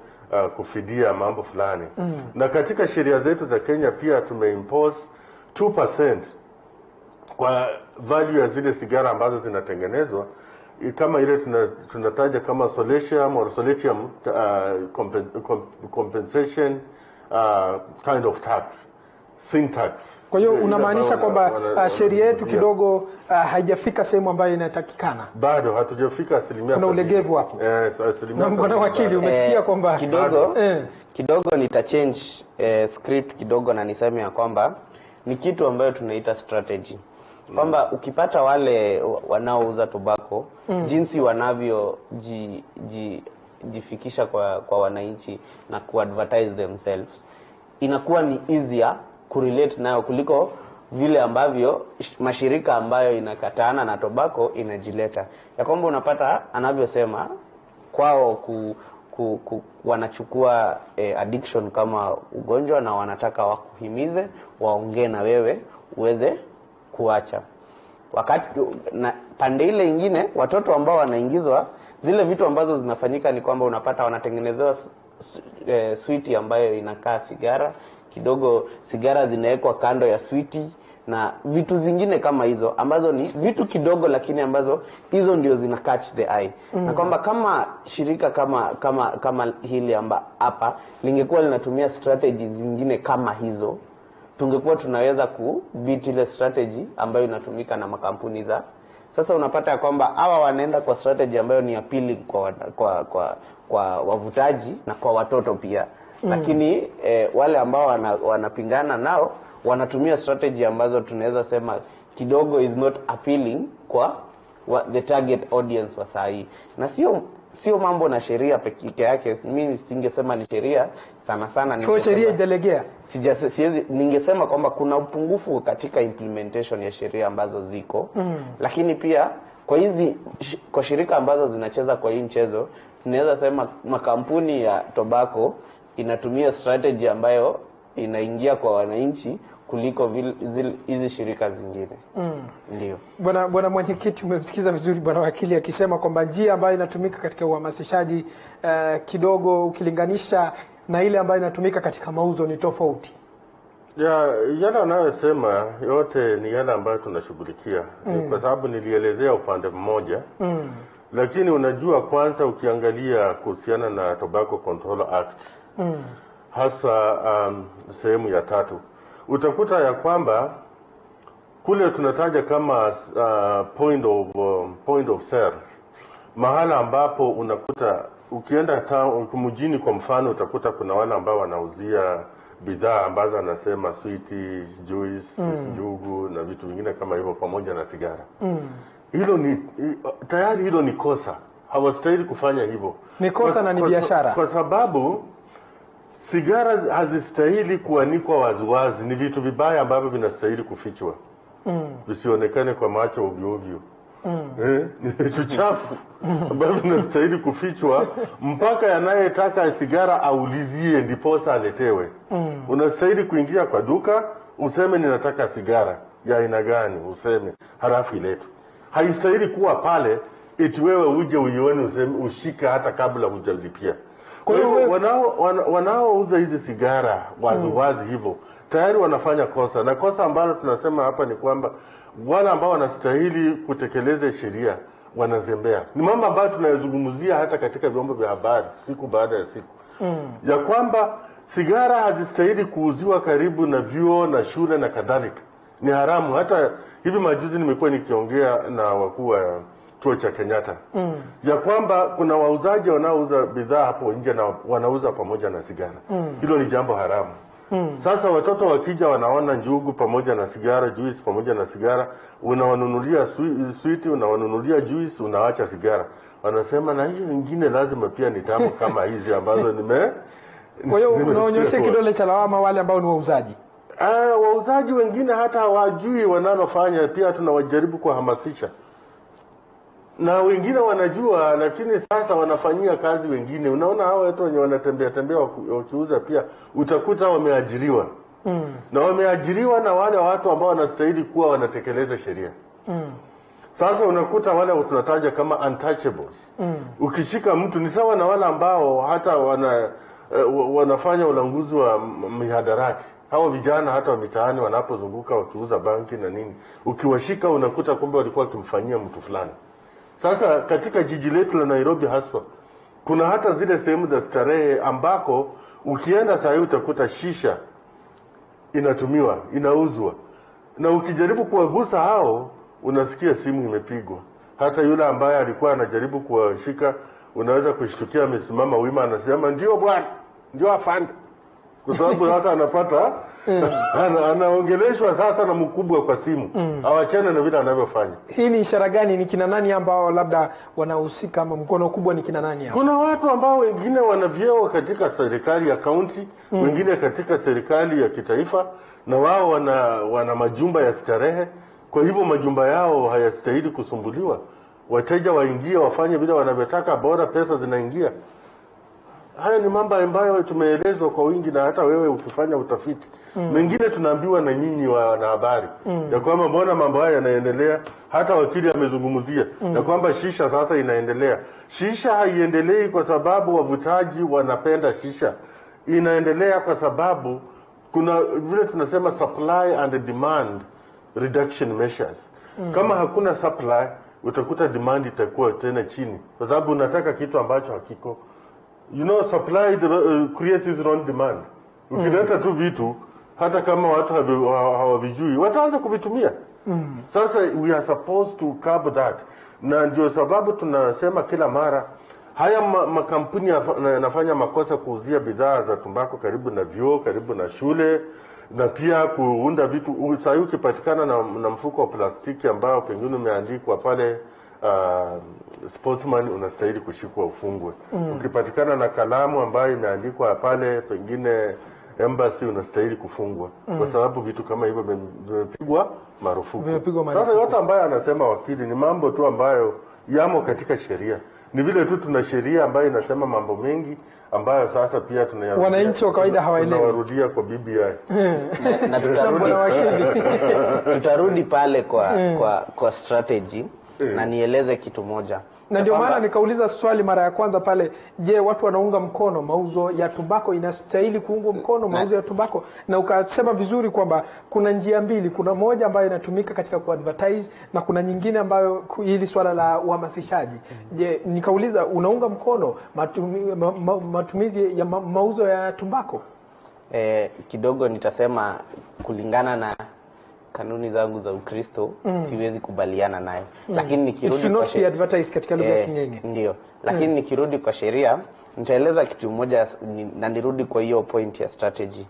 kufidia mambo fulani. Na katika sheria zetu za Kenya pia tumeimpose 2% kwa value ya zile sigara ambazo zinatengenezwa, kama ile tunataja kama solatium or solatium compensation kind of tax, sin tax. Kwa hiyo unamaanisha kwamba sheria yetu kidogo haijafika sehemu ambayo inatakikana? Bado hatujafika 100%. Kuna ulegevu hapo. Na bwana wakili, umesikia kwamba kidogo nitachange script kidogo na niseme ya kwamba ni kitu ambayo tunaita strategy. Kwamba ukipata wale wanaouza tobacco, jinsi wanavyo jifikisha kwa wananchi na kuadvertise themselves, inakuwa ni easier kurelate nayo kuliko vile ambavyo mashirika ambayo inakatana na tobacco inajileta. Ya kwamba unapata anavyosema kwao wanachukua addiction kama ugonjwa na wanataka wakuhimize, waongee na wewe uweze kuacha. Wakati na pande ile nyingine, watoto ambao wanaingizwa, zile vitu ambazo zinafanyika ni kwamba unapata wanatengenezewa switi ambayo inakaa sigara kidogo, sigara zinawekwa kando ya switi na vitu zingine kama hizo ambazo ni vitu kidogo, lakini ambazo hizo ndio zina catch the eye. Na kwamba kama shirika kama hili hapa lingekuwa linatumia strategy zingine kama hizo, tungekuwa tunaweza kubiti ile strategy ambayo inatumika na makampuni za sasa. Unapata ya kwamba hawa wanaenda kwa strategy ambayo ni appealing kwa wavutaji na kwa watoto pia. Lakini wale ambao wanapingana nao wanatumia strategy ambazo tunaweza sema kidogo is not appealing kwa the target audience wa saa hii. Na sio mambo na sheria pekee yake. Mimi singesema ni sheria sana ni kwa sheria ijalegea. Siwezi ningesema kwamba kuna upungufu katika implementation ya sheria ambazo ziko. Lakini pia kwa shirika ambazo zinacheza kwa hii mchezo, tunaweza sema makampuni ya tobacco inatumia strategy ambayo inaingia kwa wananchi kuliko hizi shirika zingine. Ndio. Bwana mwenyekiti, umemsikiza vizuri bwana wakili akisema kwamba njia ambayo inatumika katika uhamasishaji kidogo ukilinganisha na ile ambayo inatumika katika mauzo ni tofauti. Yale anayosema yote ni yale ambayo tunashughulikia. Kwa sababu nilielezea upande mmoja. Lakini unajua, kwanza ukiangalia kuhusiana na Tobacco Control Act, hasa sehemu ya 3, utakuta ya kwamba kule tunataja kama point of sales, mahala ambapo unakuta ukienda mjini kwa mfano utakuta kuna wale ambao wanauzia bidhaa ambazo anasema sweet juice, njugu na vitu vingine kama hivyo pamoja na sigara. Hilo ni tayari hilo ni kosa. Hawastahili kufanya hivyo. Ni kosa na ni biashara. Kwa sababu sigara hazistahili kuanikwa waziwazi, ni vitu vibaya ambavyo vinastahili kufichwa. Visionekane kwa macho ovyo ovyo. Ni vitu chafu ambavyo vinastahili kufichwa mpaka yanayetaka sigara aulizie ndiposa aletewe. Unastahili kuingia kwa duka useme ninataka sigara ya aina gani, useme halafu iletwe. Haistahili kuwa pale eti wewe uje uione useme ushike hata kabla hujalipia. Kwa hiyo wanaouza hizi sigara wazi hivyo tayari wanafanya kosa, na kosa ambalo tunasema hapa ni kwamba wale ambao wanastahili kutekeleza sheria wanazembea. Ni mambo ambayo tunayozungumzia hata katika vyombo vya habari siku baada ya siku. Ya kwamba sigara hazistahili kuuziwa karibu na vyuo na shule na kadhalika. Ni haramu. Hata hivi majuzi nimekuwa nikiongea na wakuu wa chuo cha Kenyatta. Ya kwamba kuna wauzaji wanaouza bidhaa hapo nje na wanauza pamoja na sigara. Hilo ni jambo haramu. Sasa watoto wakija wanaona njugu pamoja na sigara, juice pamoja na sigara, unawanunulia sweet, unawanunulia juice, unaacha sigara. Wanasema na hiyo nyingine lazima pia ni tamu kama hizi ambazo Kwa hiyo unaonyesha kidole cha lawama wale ambao ni wauzaji. Wauzaji wengine hata hawajui wanalofanya, pia tunawajaribu kuhamasisha. Na wengine wanajua, lakini sasa wanafanyia kazi wengine. Unaona hao watu wenye wanatembea wakiuza pia utakuta wameajiriwa. Na wameajiriwa na wale watu ambao wanastahili kuwa wanatekeleza sheria. Sasa unakuta wale tunataja kama untouchables. Ukishika mtu ni sawa na wale ambao hata wanafanya ulanguzi wa mihadarati. Hao vijana hata wa mitaani wanapozunguka wakiuza banki na nini, ukiwashika unakuta kumbe walikuwa wakimfanyia mtu fulani. Sasa katika jiji letu la Nairobi haswa kuna hata zile sehemu za starehe ambako ukienda saa hii utakuta shisha inatumiwa, inauzwa. Na ukijaribu kuwagusa hao unasikia simu imepigwa. Hata yule ambaye alikuwa anajaribu kuwashika unaweza kushtukia amesimama wima anasema ndio bwana, ndio afande. Kwa sababu hata anapata anaongeleshwa sasa na mkubwa kwa simu. Awachane na vile anavyofanya. Hii ni ishara gani? Ni kina nani ambao labda wanahusika, ama mkono kubwa ni kina nani hao? Kuna watu ambao wengine wana vyeo katika serikali ya kaunti, wengine katika serikali ya kitaifa, na wao wana majumba ya starehe. Kwa hivyo majumba yao hayastahili kusumbuliwa. Wateja waingie wafanye vile wanavyotaka, bora pesa zinaingia. Haya ni mambo ambayo tumeelezwa kwa wingi, na hata wewe ukifanya utafiti. Mengine tunaambiwa na nyinyi wanahabari ya kwamba mbona mambo haya yanaendelea. Hata wakili amezungumzia ya kwamba shisha sasa inaendelea. Shisha haiendelei kwa sababu wavutaji wanapenda shisha. Inaendelea kwa sababu kuna vile tunasema supply and demand reduction measures. Kama hakuna supply utakuta demand itakuwa tena chini, kwa sababu unataka kitu ambacho hakiko. You know, supply creates its own demand. Ukileta tu vitu hata kama watu hawavijui wataanza kuvitumia. Sasa we are supposed to curb that. Na ndio sababu tunasema kila mara haya makampuni yanafanya makosa kuuzia bidhaa za tumbako karibu na vyuo, karibu na shule, na pia kuunda vitu. Sasa ukipatikana na mfuko wa plastiki ambao pengine umeandikwa pale sportsman, unastahili kushikwa ufungwe. Ukipatikana na kalamu ambayo imeandikwa pale pengine embassy, unastahili kufungwa. Kwa sababu vitu kama hivyo vimepigwa marufuku. Sasa yote ambayo anasema wakili ni mambo tu ambayo yamo katika sheria. Ni vile tu tuna sheria ambayo inasema mambo mengi ambayo sasa pia tunayarudia. Wananchi wa kawaida hawaelewi. Tunawarudia kwa BBI. Na tutarudi pale kwa strategy. Na nieleze kitu moja. Na ndio maana nikauliza swali mara ya kwanza pale, je, watu wanaunga mkono mauzo ya tumbako, inastahili kuungwa mkono mauzo ya tumbako? Na ukasema vizuri kwamba kuna njia mbili, kuna moja ambayo inatumika katika kuadvertise na kuna nyingine ambayo hili swala la uhamasishaji. Je, nikauliza unaunga mkono matumizi ya mauzo ya tumbako? Kidogo nitasema kulingana na kanuni zangu za Ukristo siwezi kubaliana nayo. Lakini It nikirudi should kwa not be advertised katika lugha ya King'eng'e. ndio. Lakini nikirudi kwa sheria nitaeleza kitu moja na nirudi kwa hiyo point ya strategy.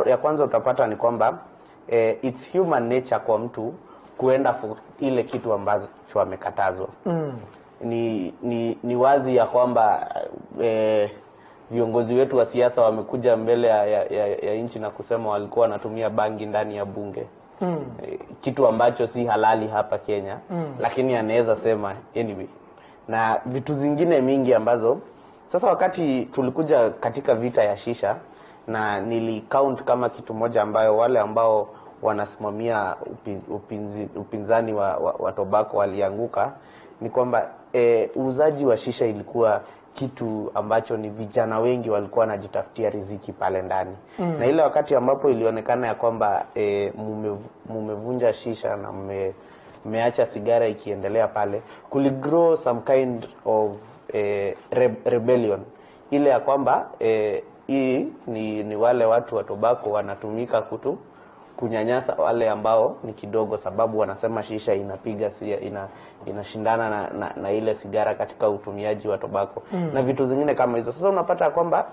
Ya kwanza utapata ni kwamba it's human nature kwa mtu kuenda for ile kitu ambacho amekatazwa. Ni wazi ya kwamba viongozi wetu wa siasa wamekuja mbele ya nchi na kusema walikuwa wanatumia bangi ndani ya bunge. Kitu ambacho si halali hapa Kenya, lakini anaweza sema anyway. Na vitu zingine mingi ambazo sasa wakati tulikuja katika vita ya shisha, na count kama kitu moja ambayo wale ambao wanasimamia upinzani wa tobacco walianguka, ni kwamba uuzaji wa shisha ilikuwa kitu ambacho ni vijana wengi walikuwa wanajitafutia riziki pale ndani. Na ile wakati ambapo ilionekana ya kwamba mumevunja shisha na mmeacha sigara ikiendelea pale, kuligrow some kind of rebellion. Ile ya kwamba hii ni wale watu wa tobacco wanatumika kunyanyasa wale ambao ni kidogo, sababu wanasema shisha inapiga inashindana na ile sigara katika utumiaji wa tobacco na vitu zingine kama hizo. Sasa unapata kwamba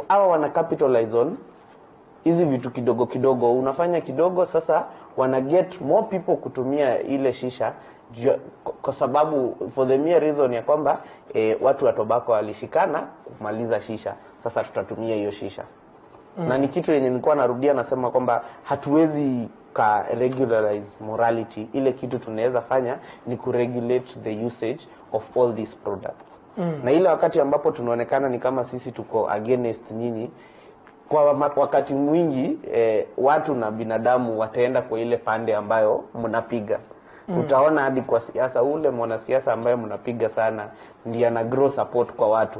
hawa wana capitalize on hizi vitu kidogo kidogo, unafanya kidogo, sasa wana get more people kutumia ile shisha kwa sababu for the mere reason ya kwamba watu wa tobacco walishikana kumaliza shisha, sasa tutatumia hiyo shisha. Na ni kitu yenye nilikuwa narudia nasema kwamba hatuwezi regularize morality. Ile kitu tunaweza fanya ni regulate the usage of all these products. Na ile wakati ambapo tunaonekana ni kama sisi tuko against nyinyi, kwa wakati mwingi watu na binadamu wataenda kwa ile pande ambayo mnapiga. Utaona hadi kwa siasa, ule mwanasiasa ambaye mnapiga sana ndiye ana grow support kwa watu.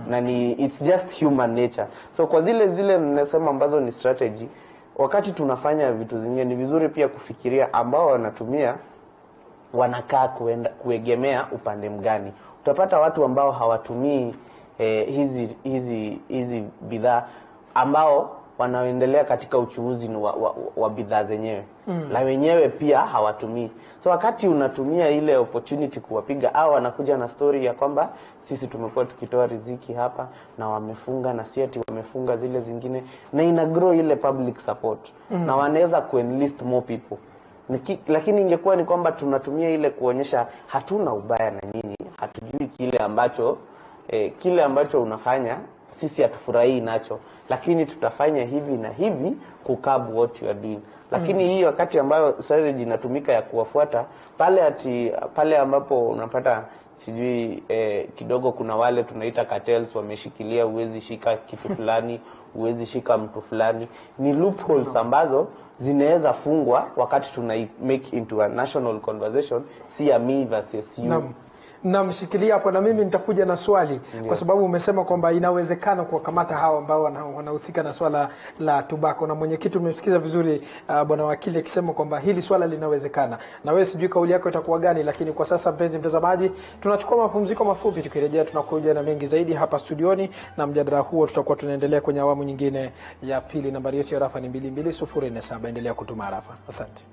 Na it's just human nature. So kwa zile ninasema ambazo ni strategy, wakati tunafanya vitu zingine ni vizuri pia kufikiria ambao wanatumia wanakaa kuegemea upande mgani. Utapata watu ambao hawatumii hizi bidhaa ambao wanaendelea katika uchuuzi wa bidhaa zenyewe. Na wenyewe pia hawatumii. So wakati unatumia ile opportunity kuwapiga, au wanakuja na story ya kwamba sisi tumekuwa tukitoa riziki hapa na wamefunga, na si ati wamefunga zile zingine, na ina grow ile public support. Na wanaweza kuenlist more people. Lakini ingekuwa ni kwamba tunatumia ile kuonyesha hatuna ubaya na nyinyi, hatujui kile ambacho unafanya sisi hatufurahii nacho, lakini tutafanya hivi na hivi kukab what you are doing. Lakini hii wakati ambayo strategy inatumika ya kuwafuata pale ambapo unapata sijui kidogo kuna wale tunaita cartels wameshikilia, uwezi shika kitu fulani, uwezi shika mtu fulani, ni loopholes ambazo zinaweza fungwa wakati tuna make into a national conversation, si ya me versus you. Namshikilia hapo, na mimi nitakuja na swali. Kwa sababu umesema kwamba inawezekana kuwakamata hao ambao wanahusika na swala la tobacco, na mwenyekiti umemsikiza vizuri bwana wakili akisema kwamba hili swala linawezekana. Na wewe sijui kauli yako itakuwa gani, lakini kwa sasa mpenzi mtazamaji, tunachukua mapumziko mafupi, tukirejea tunakuja na mengi zaidi hapa studioni, na mjadala huo tutakuwa tunaendelea kwenye awamu nyingine ya pili. Nambari yetu ya rafa ni 22047. Endelea kutuma rafa. Asante.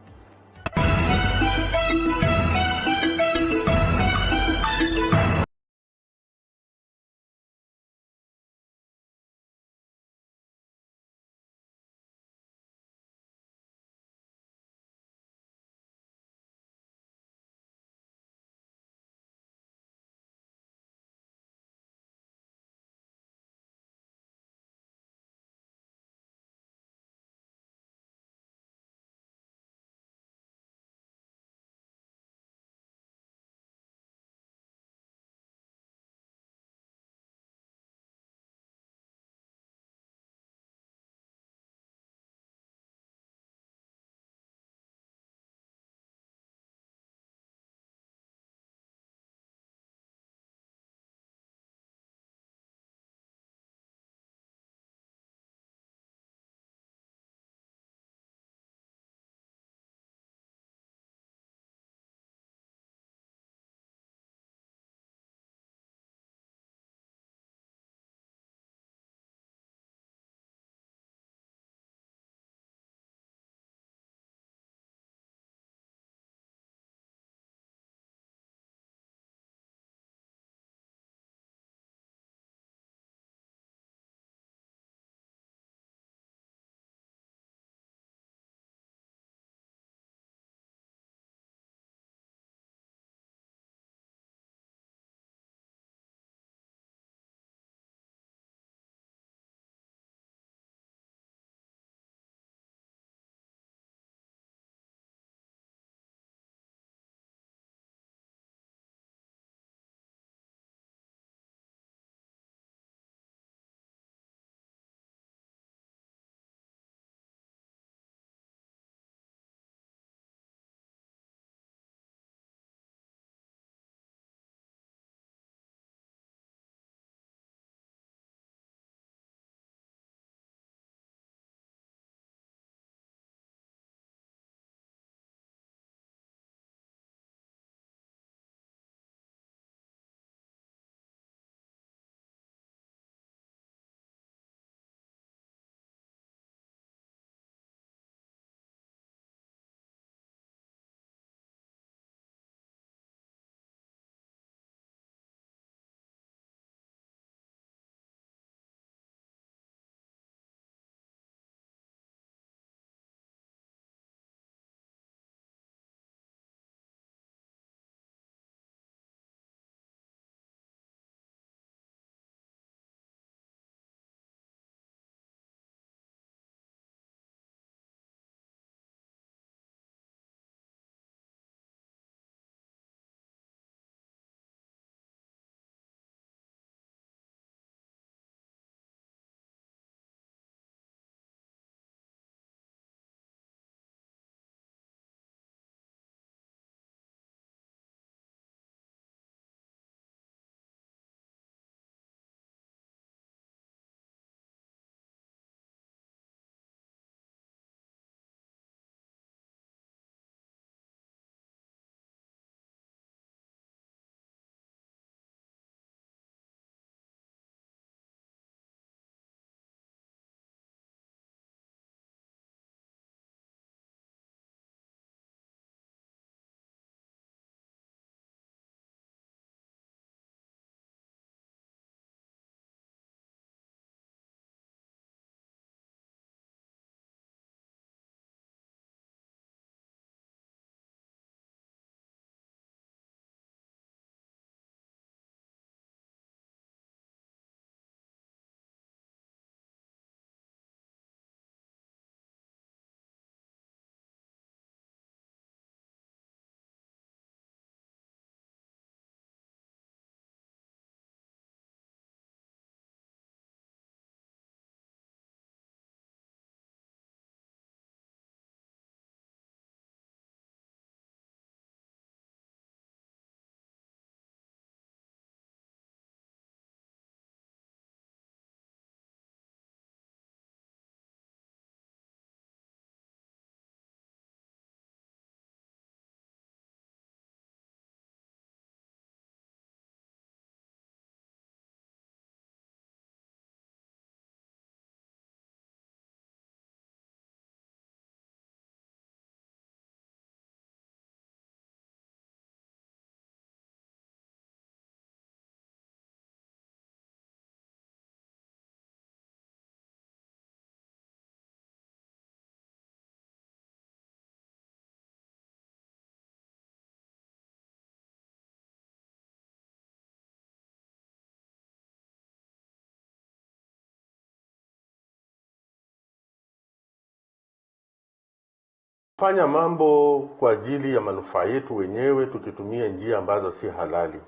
fanya mambo kwa ajili ya manufaa yetu wenyewe tukitumia njia ambazo si halali.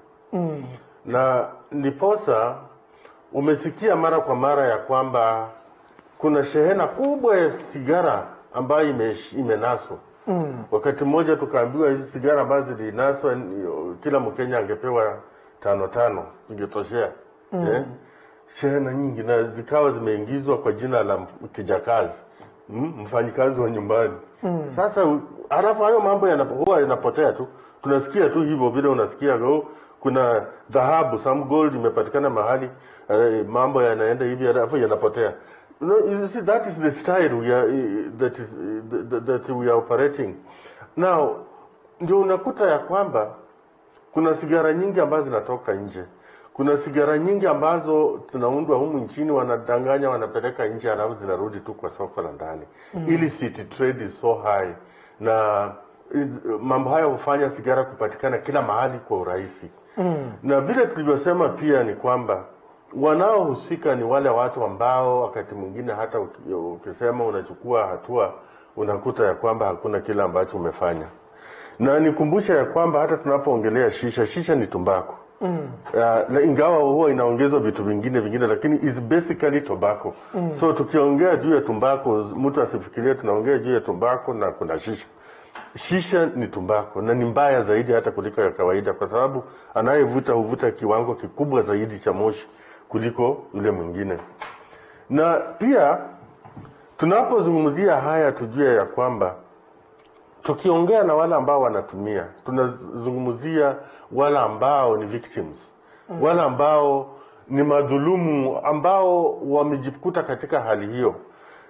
Na ndiposa umesikia mara kwa mara ya kwamba kuna shehena kubwa ya sigara ambayo imenaswa. Wakati mmoja tukaambiwa hizi sigara ambazo zilinaswa kila Mkenya angepewa 5 zingetoshea. Shehena nyingi na zikawa zimeingizwa kwa jina la kijakazi, mfanyikazi wa nyumbani. Sasa halafu hayo mambo huwa yanapotea tu. Tunasikia tu hivyo vile unasikia kuna dhahabu, some gold imepatikana mahali, mambo yanaenda hivi halafu yanapotea. No, you see, that is the style that we are operating. Now, ndio unakuta ya kwamba kuna sigara nyingi ambazo zinatoka nje. Kuna sigara nyingi ambazo tunaundwa humu nchini, wanadanganya wanapeleka nje halafu zinarudi tu kwa soko la ndani. Illicit trade is so high. Na mambo haya hufanya sigara kupatikana kila mahali kwa urahisi. Na vile tulivyosema pia ni kwamba wanaohusika ni wale watu ambao wakati mwingine hata ukisema unachukua hatua unakuta ya kwamba hakuna kile ambacho umefanya. Na nikumbusha ya kwamba hata tunapoongelea shisha ni tumbako. Ingawa huwa inaongezwa vitu vingine lakini is basically tobacco. So tukiongea juu ya tumbako, mtu asifikirie tunaongea juu ya tumbako na kuna shisha. Shisha ni tumbako na ni mbaya zaidi hata kuliko ya kawaida, kwa sababu anayevuta huvuta kiwango kikubwa zaidi cha moshi kuliko yule mwingine. Na pia tunapozungumzia haya tujue ya kwamba tukiongea na wale ambao wanatumia, tunazungumzia wale ambao ni victims, wale ambao ni madhulumu ambao wamejikuta katika hali hiyo.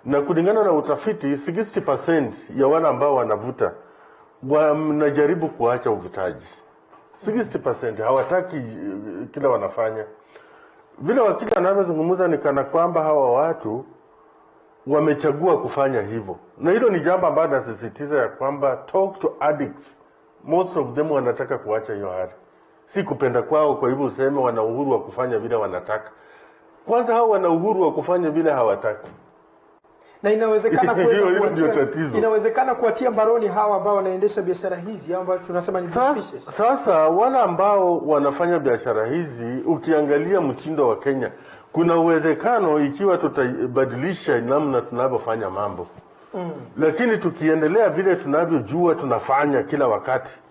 Na kulingana na utafiti 60% ya wale ambao wanavuta wanajaribu kuacha uvutaji. 60% hawataki kile wanafanya. Vile wakili anavyozungumza ni kana kwamba hawa watu wamechagua kufanya hivyo. Na hilo ni jambo ambalo nasisitiza ya kwamba talk to addicts. Most of them wanataka kuacha hiyo hali. Si kupenda kwao, kwa hivyo useme wana uhuru wa kufanya vile wanataka. Kwanza hao wana uhuru wa kufanya vile hawataki. Na inawezekana kuwatia mbaroni hawa ambao wanaendesha biashara hizi ambao tunasema ni vicious. Sasa wale ambao wanafanya biashara hizi, ukiangalia mtindo wa Kenya, kuna uwezekano ikiwa tutabadilisha namna tunavyofanya mambo. Lakini tukiendelea vile tunavyojua tunafanya kila wakati,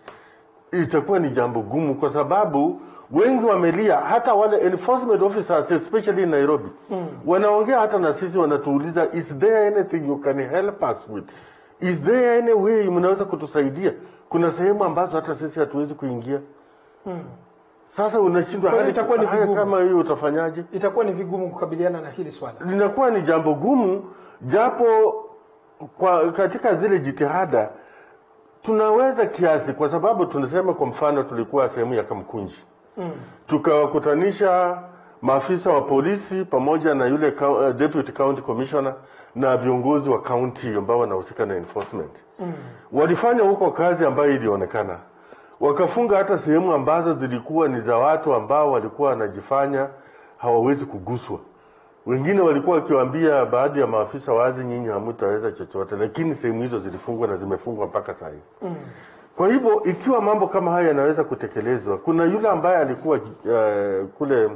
itakuwa ni jambo gumu, kwa sababu wengi wamelia, hata wale enforcement officers especially in Nairobi. Wanaongea hata na sisi, wanatuuliza, is there anything you can help us with? Is there any way mnaweza kutusaidia? Kuna sehemu ambazo hata sisi hatuwezi kuingia. Sasa unashindwa hali itakuwa ni vigumu. Kama hiyo utafanyaje? Itakuwa ni vigumu kukabiliana na hili swala. Linakuwa ni jambo gumu, japo katika zile jitihada tunaweza kiasi, kwa sababu tunasema kwa mfano tulikuwa sehemu ya Kamkunji. Tukawakutanisha maafisa wa polisi pamoja na yule deputy county commissioner na viongozi wa county ambao wanahusika na enforcement. Walifanya huko kazi ambayo ilionekana. Wakafunga hata sehemu ambazo zilikuwa ni za watu ambao walikuwa wanajifanya hawawezi kuguswa. Wengine walikuwa wakiwaambia baadhi ya maafisa wazi, nyinyi hamtaweza chochote, lakini sehemu hizo zilifungwa na zimefungwa mpaka sasa. Kwa hivyo ikiwa mambo kama haya yanaweza kutekelezwa, kuna yule ambaye alikuwa kule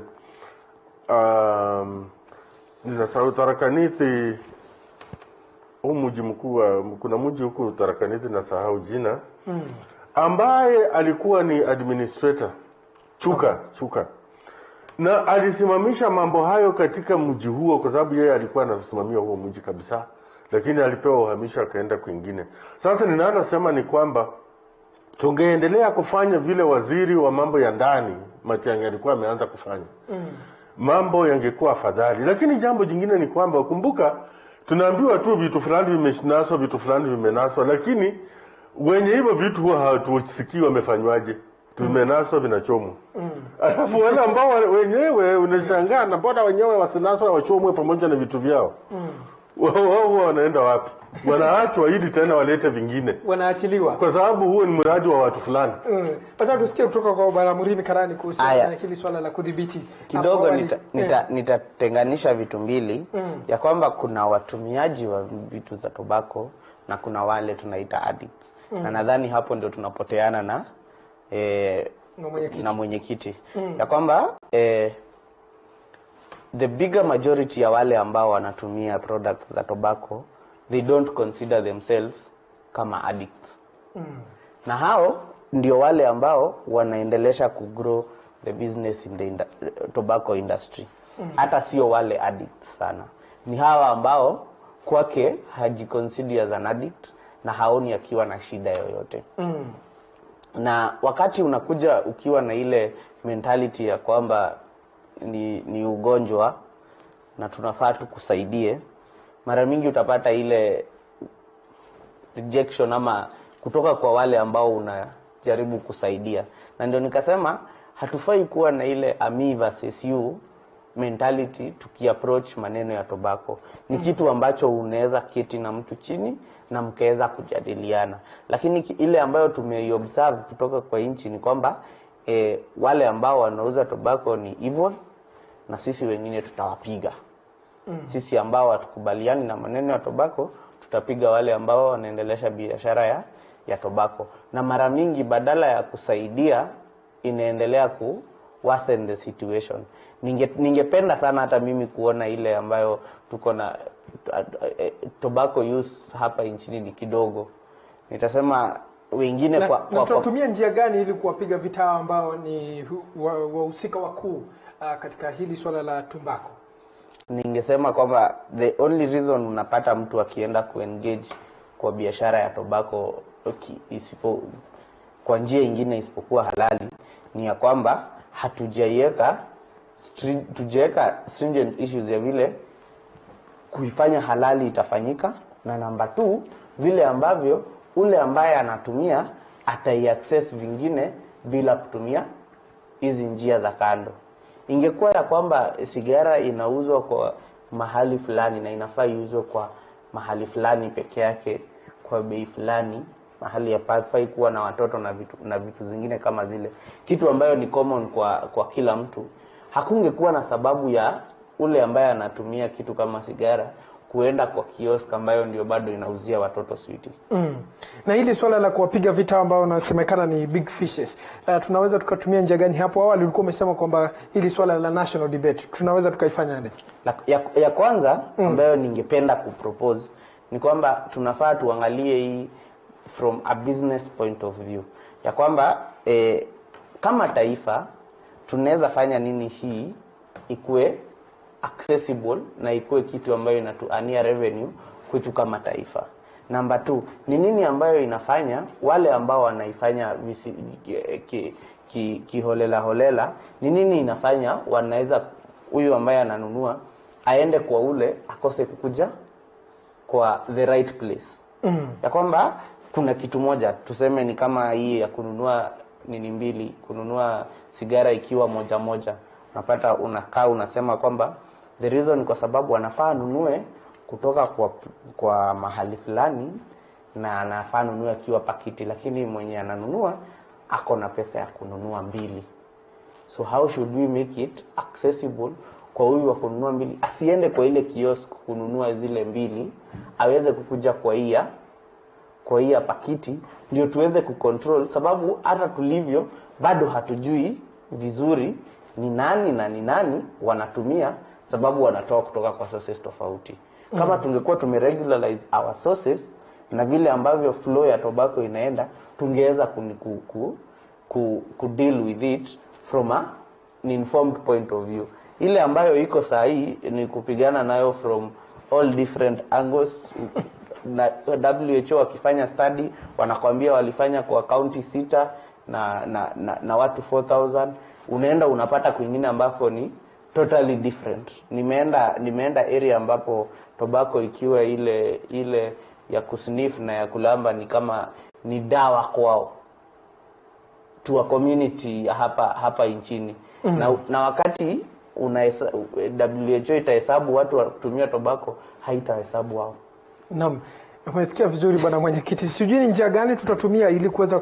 ninasahau Tarakaniti, mji mkuu, kuna mji huko Tarakaniti na sahau jina, ambaye alikuwa ni administrator Chuka. Na alisimamisha mambo hayo katika mji huo kwa sababu yeye alikuwa anasimamia huo mji kabisa, lakini alipewa uhamisho akaenda kwingine. Sasa ninalosema ni kwamba tungeendelea kufanya vile waziri wa mambo ya ndani Matiang'i alikuwa ameanza kufanya. Mambo yangekuwa afadhali. Lakini jambo jingine ni kwamba kumbuka, tunaambiwa tu vitu fulani vimenaswa, vitu fulani vimenaswa, lakini wenye hivyo vitu huwa hatusikii wamefanywaje. Tumenaswa vinachomwa. Alafu wale ambao wenyewe unashangaa, na mbona wenyewe wasinaswa wachomwe pamoja na vitu vyao? Wao wanaenda wapi? Wanaachwa ili tena walete vingine. Wanaachiliwa. Kwa sababu huo ni mradi wa watu fulani. Acha tusikie kutoka kwa Bwana Murimi Karani kuhusiana na hili swala la kudhibiti. Kidogo nitatenganisha vitu mbili, ya kwamba kuna watumiaji wa vitu za tobacco na kuna wale tunaita addicts. Na nadhani hapo ndio tunapoteana na mwenyekiti. Ya kwamba the bigger majority ya wale ambao wanatumia products za tobacco, they don't consider themselves kama addicts. Na hao ndio wale ambao wanaendelesha kugrow the business in the tobacco industry. Hata sio wale addicts sana. Ni hawa ambao kwake hajiconsider as an addict na haoni akiwa na shida yoyote. Na wakati unakuja ukiwa na ile mentality ya kwamba ni ugonjwa na tunafaa tukusaidie, mara mingi utapata ile rejection ama kutoka kwa wale ambao unajaribu kusaidia. Na ndio nikasema hatufai kuwa na ile me versus you mentality tukiapproach maneno ya tobacco. Ni kitu ambacho unaweza keti na mtu chini na mkaweza kujadiliana. Lakini ile ambayo tumeobserve kutoka kwa nchi ni kwamba wale ambao wanauza tobacco ni evil na sisi wengine tutawapiga. Sisi ambao hatukubaliani na maneno ya tobacco tutapiga wale ambao wanaendelesha biashara ya tobacco. Na mara mingi badala ya kusaidia inaendelea ku worsen the situation. Ningependa sana hata mimi kuona ile ambayo tuko na tobacco use hapa nchini ni kidogo. Nitasema wengine na tunatumia njia gani ili kuwapiga vita ambao ni wahusika wakuu katika hili swala la tobacco? Ningesema kwamba the only reason unapata mtu akienda kuengage kwa biashara ya tobacco kwa njia nyingine isipokuwa halali ni ya kwamba hatujaiweka stringent issues ya vile kuifanya halali itafanyika, na namba 2 vile ambavyo ule ambaye anatumia ataiaccess vingine bila kutumia hizi njia za kando. Ingekuwa ya kwamba sigara inauzwa kwa mahali fulani na inafaa iuzwe kwa mahali fulani peke yake kwa bei fulani, mahali hapafai kuwa na watoto na vitu zingine kama zile, kitu ambayo ni common kwa kila mtu, hakungekuwa na sababu ya ule ambaye anatumia kitu kama sigara kuenda kwa kiosk ambayo ndio bado inauzia watoto sweet. Na hili swala la kuwapiga vita ambao wanasemekana ni big fishes, tunaweza tukatumia njia gani hapo? Awali ulikuwa umesema kwamba hili swala la national debate tunaweza tukaifanya nini? Ya kwanza ambayo ningependa kupropose ni kwamba tunafaa tuangalie hii from a business point of view. Ya kwamba kama taifa tunaweza fanya nini hii ikue accessible na ikue kitu ambayo inatuania revenue kwetu kama taifa. Namba 2, ni nini ambayo inafanya wale ambao wanaifanya holela, ni nini inafanya wanaweza huyu ambaye ananunua aende kwa ule akose kukuja kwa the right place. Ya kwamba kuna kitu moja tuseme ni kama hii ya kununua mbili, kununua sigara ikiwa moja, unapata unakaa unasema kwamba the reason kwa sababu anafaa nunue kutoka kwa mahali fulani na anafaa nunue akiwa pakiti, lakini mwenye ananunua ako na pesa ya kununua mbili. So how should we make it accessible kwa huyu wa kununua mbili asiende kwa ile kiosk kununua zile mbili, aweze kukuja kwa hii pakiti, ndio tuweze kucontrol, sababu hata tulivyo bado hatujui vizuri ni nani wanatumia, sababu wanatoa kutoka kwa sources tofauti. Kama tungekuwa tumeregularize our sources na vile ambavyo flow ya tobacco inaenda, tungeweza ku deal with it from an informed point of view. Ile ambayo iko sahihi ni kupigana nayo from all different angles. Na WHO wakifanya study wanakwambia walifanya kwa county 6 na watu 4000, unaenda unapata kwingine ambako ni totally different. Nimeenda area ambapo tobacco ikiwa ile ya kusniff na ya kulamba ni kama ni dawa kwao to a community hapa nchini. Na wakati WHO itahesabu watu watumia tobacco, haitahesabu wao. Naam, umesikia vizuri bwana mwenyekiti. Sijui ni njia gani tutatumia ili kuweza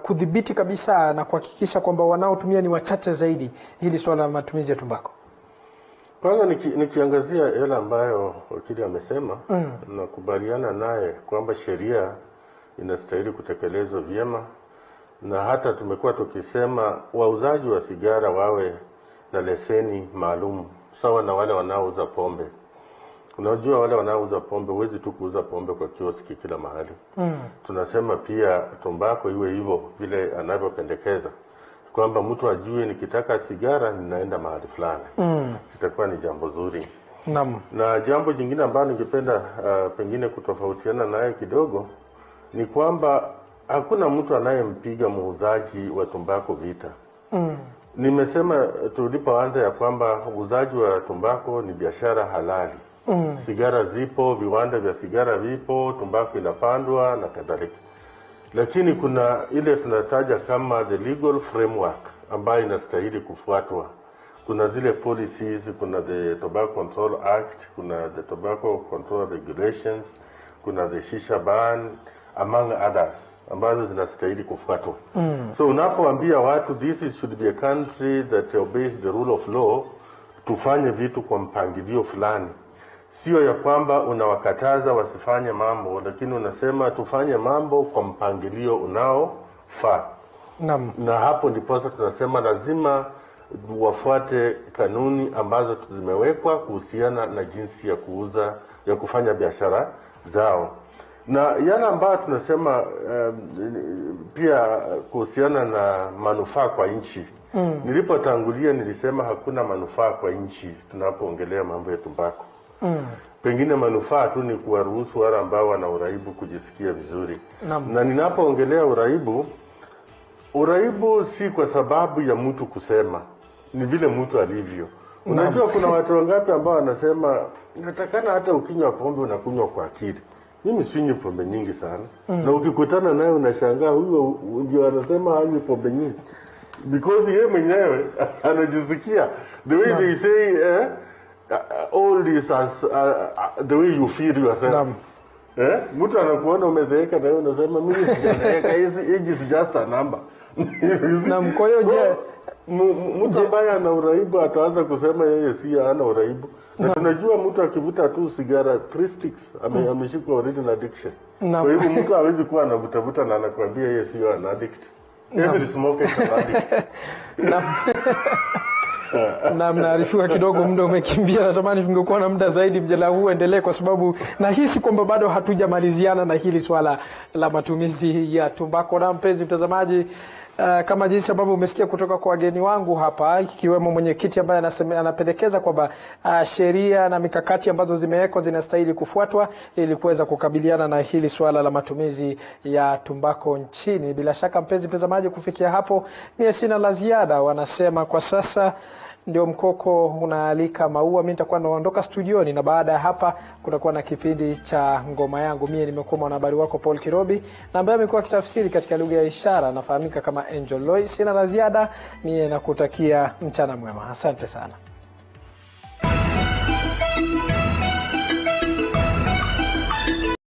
kudhibiti kabisa na kuhakikisha kwamba wanaotumia ni wachache zaidi hili swala la matumizi ya tobacco. Kwanza nikiangazia yale ambayo wakili amesema, nakubaliana naye kwamba sheria inastahili kutekelezwa vyema, na hata tumekuwa tukisema wauzaji wa sigara wawe na leseni maalum sawa na wale wanaouza pombe. Unajua wale wanaouza pombe huwezi tu kuuza pombe kwa kioski kila mahali. Tunasema pia tumbako iwe hivyo vile anavyopendekeza, kwamba mtu ajue nikitaka sigara ninaenda mahali fulani. Itakuwa ni jambo zuri. Na jambo jingine ambalo ningependa pengine kutofautiana naye kidogo ni kwamba hakuna mtu anayempiga muuzaji wa tumbako vita. Nimesema tulipoanza ya kwamba uuzaji wa tumbako ni biashara halali. Sigara zipo, viwanda vya sigara vipo, tumbako inapandwa na kadhalika. Lakini kuna ile tunataja kama the legal framework ambayo inastahili kufuatwa. Kuna zile policies, kuna the Tobacco Control Act, kuna the Tobacco Control Regulations, kuna the Shisha Ban, among others, ambazo zinastahili kufuatwa. So unapoambia watu should be a country that obeys the rule of law, tufanye vitu kwa mpangilio fulani. Sio ya kwamba unawakataza wasifanye mambo, lakini unasema tufanye mambo kwa mpangilio unaofaa. Na hapo ndipo tunasema lazima wafuate kanuni ambazo zimewekwa kuhusiana na jinsi ya kufanya biashara zao. Na yale ambayo tunasema pia kuhusiana na manufaa kwa nchi. Nilipotangulia nilisema hakuna manufaa kwa nchi tunapoongelea mambo ya tumbako. Pengine manufaa tu ni kuwaruhusu wale ambao wana uraibu kujisikia vizuri. Na ninapoongelea uraibu si kwa sababu ya mtu kusema, ni vile mtu alivyo. Unajua kuna watu wangapi ambao wanasema natakana hata ukinywa pombe unakunywa kwa akili. Mimi sinywi pombe nyingi sana. Na ukikutana naye unashangaa huyo ndio anasema hanywi pombe nyingi. Because yeye mwenyewe anajisikia the way they say all this as the way you feel yourself. Mtu anakuona umezeeka na wewe unasema mimi sijazeeka, age is just a number. Kwa hiyo mtu ambaye ana uraibu ataanza kusema yeye si ana uraibu. Na tunajua mtu akivuta tu sigara 3 sticks ameshikwa already addiction. Kwa hivyo mtu hawezi kuwa anavuta na anakuambia yeye sio an addict. Every smoker is an addict. Na mnaarifiwa kidogo muda umekimbia. Natamani tungekuwa na muda zaidi mjadala huu endelee, kwa sababu nahisi kwamba bado hatujamaliziana na hili swala la matumizi ya tumbako. Na mpenzi mtazamaji, kama jinsi ambavyo umesikia kutoka kwa wageni wangu hapa, ikiwemo mwenyekiti ambaye anapendekeza kwamba sheria na mikakati ambazo zimewekwa zinastahili kufuatwa ili kuweza kukabiliana na hili swala la matumizi ya tumbako nchini. Bila shaka mpenzi mtazamaji, kufikia hapo mimi sina la ziada. Wanasema kwa sasa ndio mkoko unaalika maua. Mimi nitakuwa naondoka studioni, na baada ya hapa kutakuwa na kipindi cha ngoma yangu. Mimi nimekuwa mwanahabari wako Paul Kirobi, na ambaye amekuwa kitafsiri katika lugha ya ishara nafahamika kama Angel Loy. Sina la ziada, mimi nakutakia mchana mwema. Asante sana.